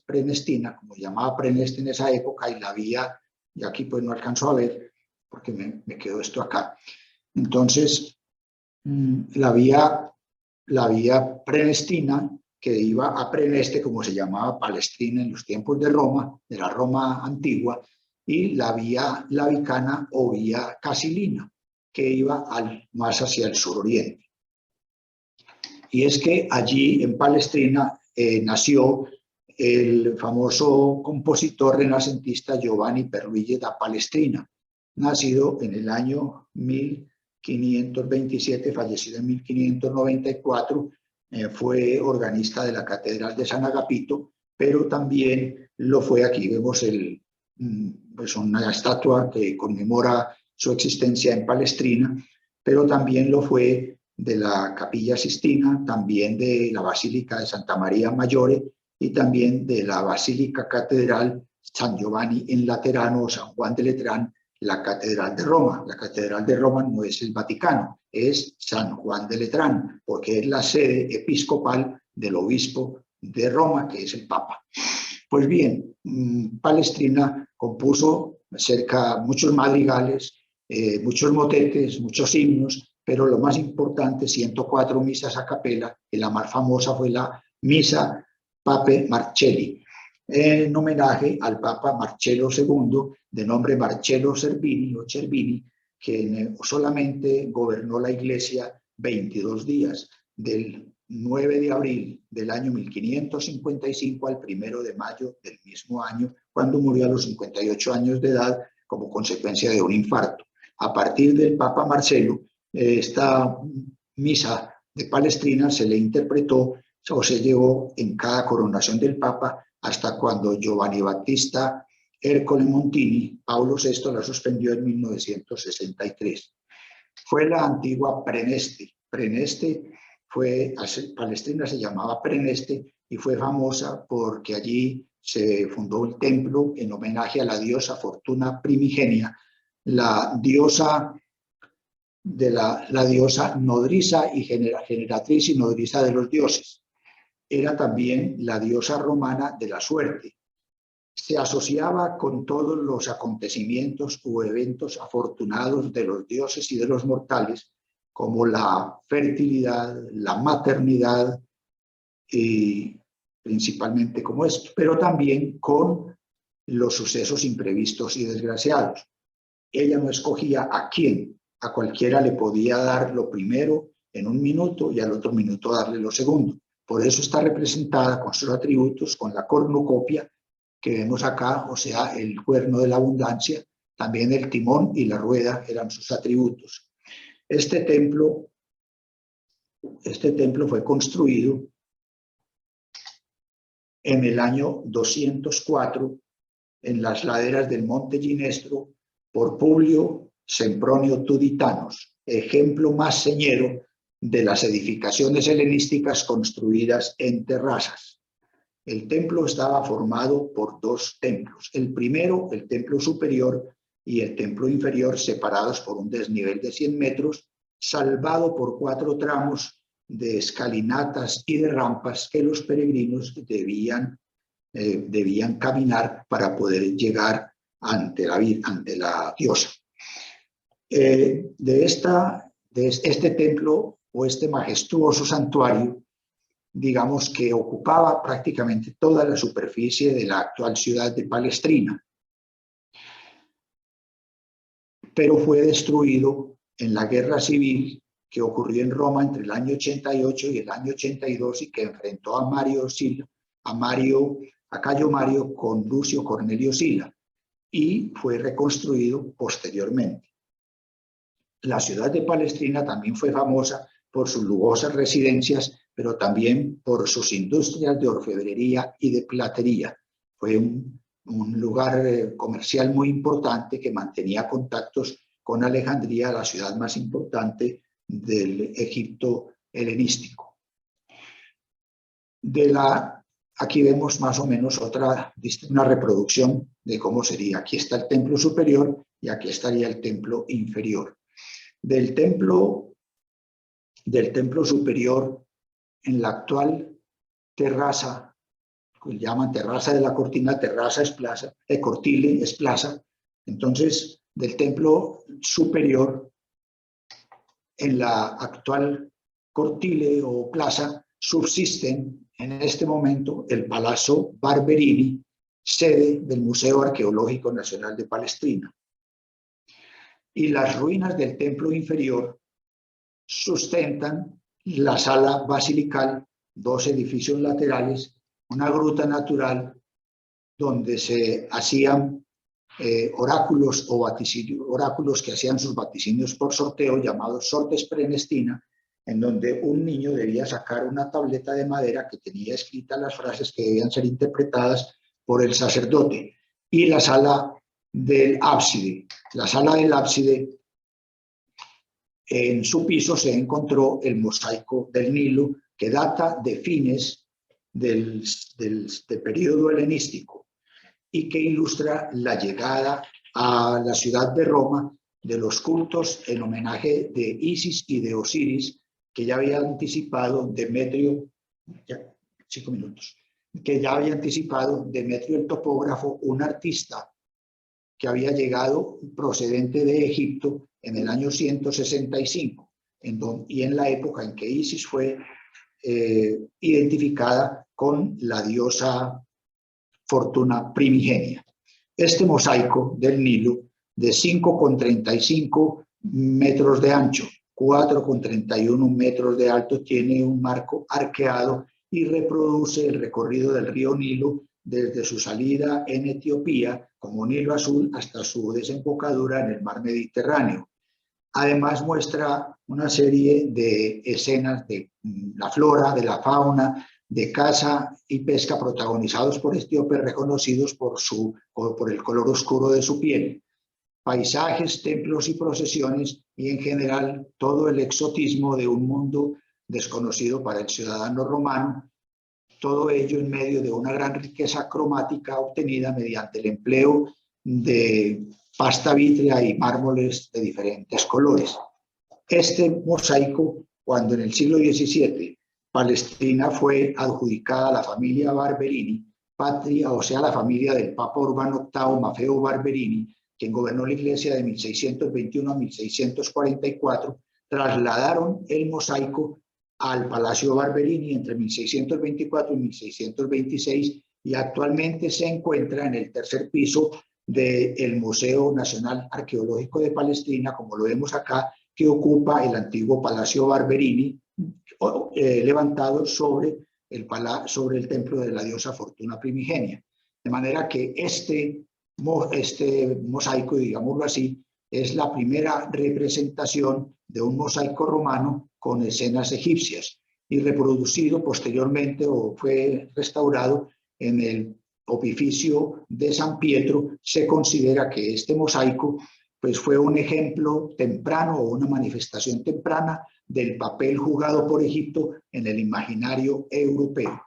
Prenestina, como llamaba Preneste en esa época, y la vía, y aquí pues no alcanzo a ver porque me quedó esto acá. Entonces, la vía Prenestina, que iba a Preneste, como se llamaba Palestrina en los tiempos de Roma, de la Roma antigua, y la vía Lavicana o vía Casilina, que iba más hacia el suroriente. Y es que allí en Palestrina nació el famoso compositor renacentista Giovanni Pierluigi da Palestrina, nacido en el año 1527, fallecido en 1594, fue organista de la Catedral de San Agapito, pero también lo fue, aquí vemos pues una estatua que conmemora su existencia en Palestrina, pero también lo fue de la Capilla Sistina, también de la Basílica de Santa María Maggiore y también de la Basílica Catedral San Giovanni en Laterano o San Juan de Letrán, la Catedral de Roma. La Catedral de Roma no es el Vaticano, es San Juan de Letrán, porque es la sede episcopal del obispo de Roma, que es el Papa. Pues bien, Palestrina compuso muchos madrigales, muchos motetes, muchos himnos, pero lo más importante, 104 misas a capela, y la más famosa fue la Misa Pape Marcelli, en homenaje al Papa Marcello II, de nombre Marcello Cervini o Cervini, que solamente gobernó la Iglesia 22 días, del 9 de abril del año 1555 al 1 de mayo del mismo año, cuando murió a los 58 años de edad como consecuencia de un infarto. A partir del Papa Marcello, esta misa de Palestrina se le interpretó o se llevó en cada coronación del Papa hasta cuando Giovanni Battista Ercole Montini, Paulo VI, la suspendió en 1963. Fue la antigua Preneste. Preneste fue, Palestrina se llamaba Preneste y fue famosa porque allí se fundó el templo en homenaje a la diosa Fortuna Primigenia, la diosa la diosa nodriza y generatriz y nodriza de los dioses. Era también la diosa romana de la suerte. Se asociaba con todos los acontecimientos o eventos afortunados de los dioses y de los mortales, como la fertilidad, la maternidad, y principalmente como esto, pero también con los sucesos imprevistos y desgraciados. Ella no escogía a quién, a cualquiera le podía dar lo primero en un minuto y al otro minuto darle lo segundo. Por eso está representada con sus atributos, con la cornucopia que vemos acá, o sea, el cuerno de la abundancia, también el timón y la rueda eran sus atributos. Este templo fue construido en el año 204 en las laderas del Monte Ginestro por Publio Sempronio Tuditanos, ejemplo más señero de las edificaciones helenísticas construidas en terrazas. El templo estaba formado por dos templos. El primero, el templo superior, y el templo inferior, separados por un desnivel de 100 metros, salvado por 4 tramos de escalinatas y de rampas que los peregrinos debían caminar para poder llegar ante la diosa. De este templo o este majestuoso santuario, digamos que ocupaba prácticamente toda la superficie de la actual ciudad de Palestrina, pero fue destruido en la guerra civil que ocurrió en Roma entre el año 88 y el año 82 y que enfrentó a Cayo Mario con Lucio Cornelio Sila, y fue reconstruido posteriormente. La ciudad de Palestrina también fue famosa por sus lujosas residencias, pero también por sus industrias de orfebrería y de platería. Fue un lugar comercial muy importante que mantenía contactos con Alejandría, la ciudad más importante del Egipto helenístico. Aquí vemos más o menos una reproducción de cómo sería. Aquí está el templo superior y aquí estaría el templo inferior. Del templo superior, en la actual terraza, que llaman terraza de la cortina, terraza es plaza, cortile es plaza. Entonces, del templo superior, en la actual cortile o plaza, subsisten en este momento el Palazzo Barberini, sede del Museo Arqueológico Nacional de Palestrina. Y las ruinas del templo inferior sustentan la sala basilical, 2 edificios laterales una gruta natural donde se hacían oráculos o vaticinios, oráculos que hacían sus vaticinios por sorteo, llamados sortes prenestina, en donde un niño debía sacar una tableta de madera que tenía escritas las frases que debían ser interpretadas por el sacerdote, y la sala del ábside. La sala del ábside, en su piso se encontró el mosaico del Nilo, que data de fines del periodo helenístico y que ilustra la llegada a la ciudad de Roma de los cultos en homenaje de Isis y de Osiris, que ya había anticipado Demetrio, que ya había anticipado Demetrio el topógrafo, un artista que había llegado procedente de Egipto en el año 165, y en la época en que Isis fue identificada con la diosa Fortuna primigenia. Este mosaico del Nilo, de 5,35 metros de ancho, 4,31 metros de alto, tiene un marco arqueado y reproduce el recorrido del río Nilo desde su salida en Etiopía como Nilo Azul hasta su desembocadura en el mar Mediterráneo. Además muestra una serie de escenas de la flora, de la fauna, de caza y pesca protagonizados por etíopes reconocidos por el color oscuro de su piel, paisajes, templos y procesiones, y en general todo el exotismo de un mundo desconocido para el ciudadano romano, todo ello en medio de una gran riqueza cromática obtenida mediante el empleo de pasta vítrea y mármoles de diferentes colores. Este mosaico, cuando en el siglo XVII Palestina fue adjudicada a la familia Barberini, patria, o sea, la familia del Papa Urbano VIII Maffeo Barberini, quien gobernó la iglesia de 1621 a 1644, trasladaron el mosaico al Palacio Barberini entre 1624 y 1626, y actualmente se encuentra en el tercer piso del Museo Nacional Arqueológico de Palestina, como lo vemos acá, que ocupa el antiguo Palacio Barberini, levantado sobre el templo de la diosa Fortuna primigenia. De manera que este mosaico, digámoslo así, es la primera representación de un mosaico romano con escenas egipcias, y reproducido posteriormente, o fue restaurado en el opificio de San Pietro. Se considera que este mosaico pues, fue un ejemplo temprano o una manifestación temprana del papel jugado por Egipto en el imaginario europeo.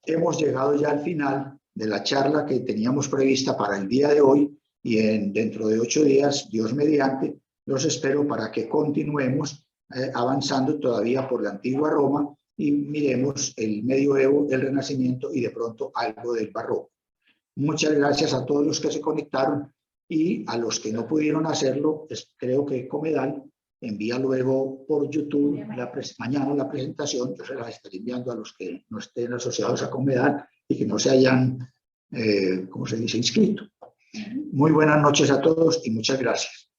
Hemos llegado ya al final de la charla que teníamos prevista para el día de hoy, y dentro de 8 días, Dios mediante, los espero para que continuemos avanzando todavía por la antigua Roma y miremos el medioevo, el Renacimiento y de pronto algo del barroco. Muchas gracias a todos los que se conectaron, y a los que no pudieron hacerlo, pues creo que Comedal envía luego por YouTube mañana la presentación. Yo se la estaré enviando a los que no estén asociados a Comedal y que no se hayan, ¿cómo se dice?, inscrito. Muy buenas noches a todos y muchas gracias.